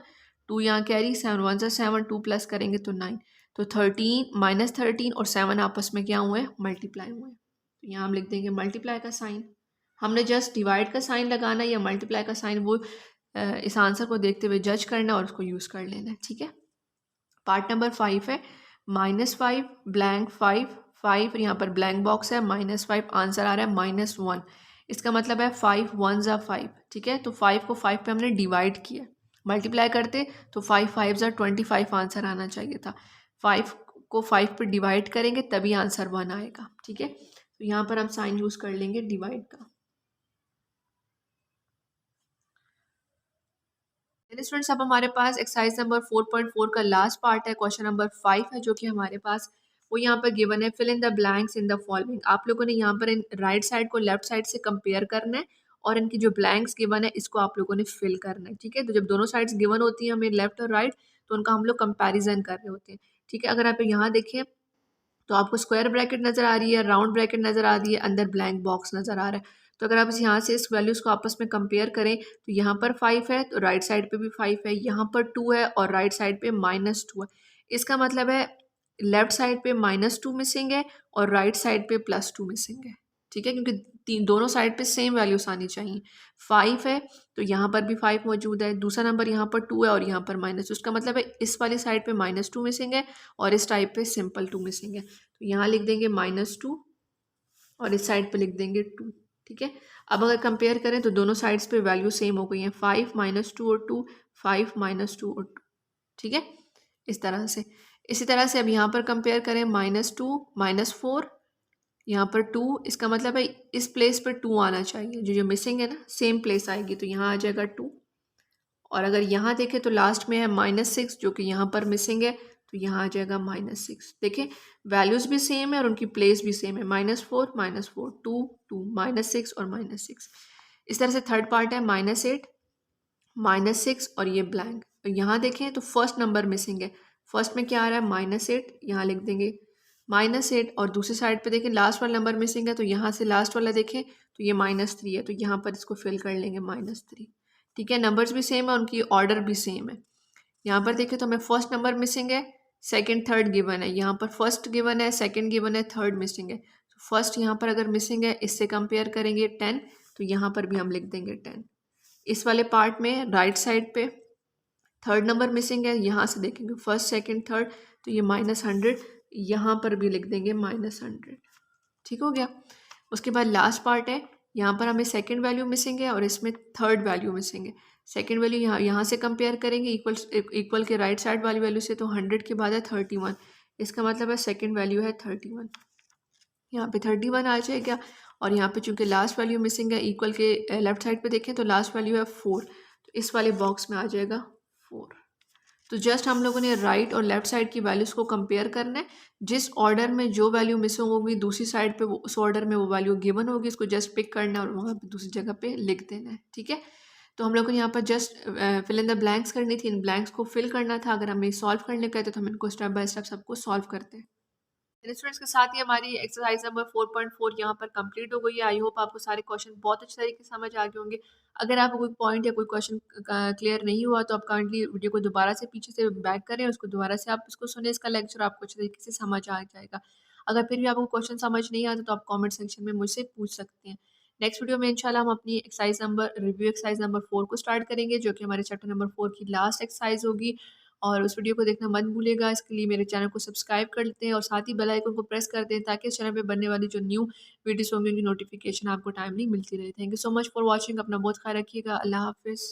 A: 2 यहाँ कैरी, 7 1s are 7, 2 प्लस करेंगे तो 9, तो 13 -13 और 7 आपस में क्या हुए, मल्टीप्लाई हुए। तो यहाँ हम लिख देंगे मल्टीप्लाई का साइन। हमने जस्ट डिवाइड का साइन लगाना या मल्टीप्लाई का साइन वो इस आंसर को देखते हुए जज करना और उसको यूज़ कर लेना है, ठीक है। पार्ट नंबर 5 है -5 ब्लैंक 5 5, यहाँ पर ब्लैंक बॉक्स है -5, आंसर आ रहा है -1। इसका मतलब है 5 1s are 5, ठीक है। तो 5 को 5 पे हमने डिवाइड किया, मल्टीप्लाई करते तो 5 5s are 25 आंसर आना चाहिए था। 5 को 5 पे डिवाइड करेंगे तभी आंसर 1 आएगा, ठीक है। तो यहाँ पर हम साइन यूज़ कर लेंगे डिवाइड का। स्टूडेंट्स अब हमारे पास एक्सरसाइज नंबर 4.4 का लास्ट पार्ट है, क्वेश्चन नंबर 5 है जो कि हमारे पास वो यहाँ पर गिवन है, fill in the blanks in the following. आप लोगों ने यहाँ पर इन राइट साइड को लेफ्ट साइड से कंपेयर करना है और इनकी जो ब्लैंक्स गिवन है इसको आप लोगों ने फिल करना है, ठीक है। तो जब दोनों साइड्स गिवन होती हैं हमें लेफ्ट और राइट, तो उनका हम लोग कंपेरिजन कर रहे होते हैं, ठीक है। अगर आप यहाँ देखें तो आपको स्क्वायर ब्रैकेट नज़र आ रही है, राउंड ब्रैकेट नज़र आ रही है, अंदर ब्लैंक बॉक्स नज़र आ रहा है। तो अगर आप यहाँ से इस वैल्यूज़ को आपस में कंपेयर करें तो यहाँ पर 5 है तो राइट साइड पे भी 5 है, यहाँ पर 2 है और राइट साइड पे -2 है। इसका मतलब है लेफ्ट साइड पे -2 मिसिंग है और राइट साइड पे +2 मिसिंग है, ठीक है, क्योंकि दोनों साइड पे सेम वैल्यूज आनी चाहिए। 5 है तो यहाँ पर भी 5 मौजूद है, दूसरा नंबर यहाँ पर 2 है और यहाँ पर -2, उसका मतलब है इस वाली साइड पे -2 मिसिंग है और इस टाइप पे सिंपल 2 मिसिंग है। तो यहाँ लिख देंगे -2 और इस साइड पे लिख देंगे 2, ठीक है। अब अगर कंपेयर करें तो दोनों साइड्स पे वैल्यू सेम हो गई हैं, 5 -2 और 2, 5 -2 और 2, ठीक है, इस तरह से। इसी तरह से अब यहाँ पर कंपेयर करें -2 -4, यहाँ पर 2, इसका मतलब है इस प्लेस पर 2 आना चाहिए, जो जो मिसिंग है ना सेम प्लेस आएगी, तो यहाँ आ जाएगा 2। और अगर यहाँ देखें तो लास्ट में है -6 जो कि यहाँ पर मिसिंग है, तो यहाँ आ जाएगा -6। देखें वैल्यूज़ भी सेम है और उनकी प्लेस भी सेम है, -4 -4 2 2 -6 और -6। इस तरह से थर्ड पार्ट है -8 -6 और ये ब्लैंक। यहाँ देखें तो फर्स्ट नंबर मिसिंग है, फर्स्ट में क्या आ रहा है -8, यहाँ लिख देंगे -8 और दूसरी साइड पे देखें लास्ट वाला नंबर मिसिंग है, तो यहाँ से लास्ट वाला देखें तो ये -3 है, तो यहाँ पर इसको फिल कर लेंगे -3, ठीक है। नंबर्स भी सेम है, उनकी ऑर्डर भी सेम है। यहाँ पर देखें तो हमें फर्स्ट नंबर मिसिंग है, सेकंड थर्ड गिवन है, यहाँ पर फर्स्ट गिवन है, सेकंड गिवन है, थर्ड मिसिंग है। तो फर्स्ट यहाँ पर अगर मिसिंग है इससे कंपेयर करेंगे 10, तो यहाँ पर भी हम लिख देंगे 10। इस वाले पार्ट में राइट साइड पे थर्ड नंबर मिसिंग है, यहाँ से देखेंगे फर्स्ट सेकंड थर्ड, तो ये -100, यहाँ पर भी लिख देंगे -100, ठीक हो गया। उसके बाद लास्ट पार्ट है, यहाँ पर हमें सेकंड वैल्यू मिसिंग है और इसमें थर्ड वैल्यू मिसिंग है, सेकंड वैल्यू यहाँ यहाँ से कंपेयर करेंगे इक्वल के राइट साइड वाली वैल्यू से, तो 100 के बाद है 31। इसका मतलब है सेकंड वैल्यू है 31। यहाँ पे 31 आ जाएगा। और यहाँ पे चूंकि लास्ट वैल्यू मिसिंग है, इक्वल के लेफ्ट साइड पे देखें तो लास्ट वैल्यू है 4, तो इस वाले बॉक्स में आ जाएगा 4। तो जस्ट हम लोगों ने राइट और लेफ्ट साइड की वैल्यूज़ को कंपेयर करना है। जिस ऑर्डर में जो वैल्यू मिसिंग होगी दूसरी साइड पे उस ऑर्डर में वो वैल्यू गिवन होगी, इसको जस्ट पिक करना है और वहाँ पे दूसरी जगह पे लिख देना है। ठीक है, तो हम लोगों ने यहाँ पर just fill in the blanks करनी थी, इन ब्लैंक्स को फिल करना था। अगर हमें सॉल्व करने का है तो हम इनको स्टेप बाय स्टेप सबको सॉल्व करते हैं। स्टूडेंट्स के साथ ही हमारी एक्सरसाइज नंबर 4.4 यहाँ पर कंप्लीट हो गई है। आई होप आपको सारे क्वेश्चन बहुत अच्छे तरीके से समझ आ गए होंगे। अगर आपको कोई पॉइंट या कोई क्वेश्चन क्लियर नहीं हुआ तो आप काइंडली वीडियो को दोबारा से पीछे से बैक करें, उसको दोबारा से आप उसको सुने, इसका लेक्चर आपको अच्छे तरीके से समझ आ जाएगा। अगर फिर भी आपको क्वेश्चन समझ नहीं आता तो आप कॉमेंट सेक्शन में मुझसे पूछ सकते हैं। नेक्स्ट वीडियो में इंशाल्लाह हम अपनी एक्सरसाइज नंबर 4 को स्टार्ट करेंगे, जो कि हमारे चैप्टर नंबर 4 की लास्ट एक्सरसाइज होगी। और उस वीडियो को देखना मत भूलिएगा। इसके लिए मेरे चैनल को सब्सक्राइब कर लेते हैं और साथ ही बेल आइकन को प्रेस कर दें, ताकि इस चैनल पे बनने वाली जो न्यू वीडियोस होंगी उनकी नोटिफिकेशन आपको टाइमली मिलती रहे। Thank you so much for watching. अपना बहुत ख्याल रखिएगा। अल्लाह हाफिज़।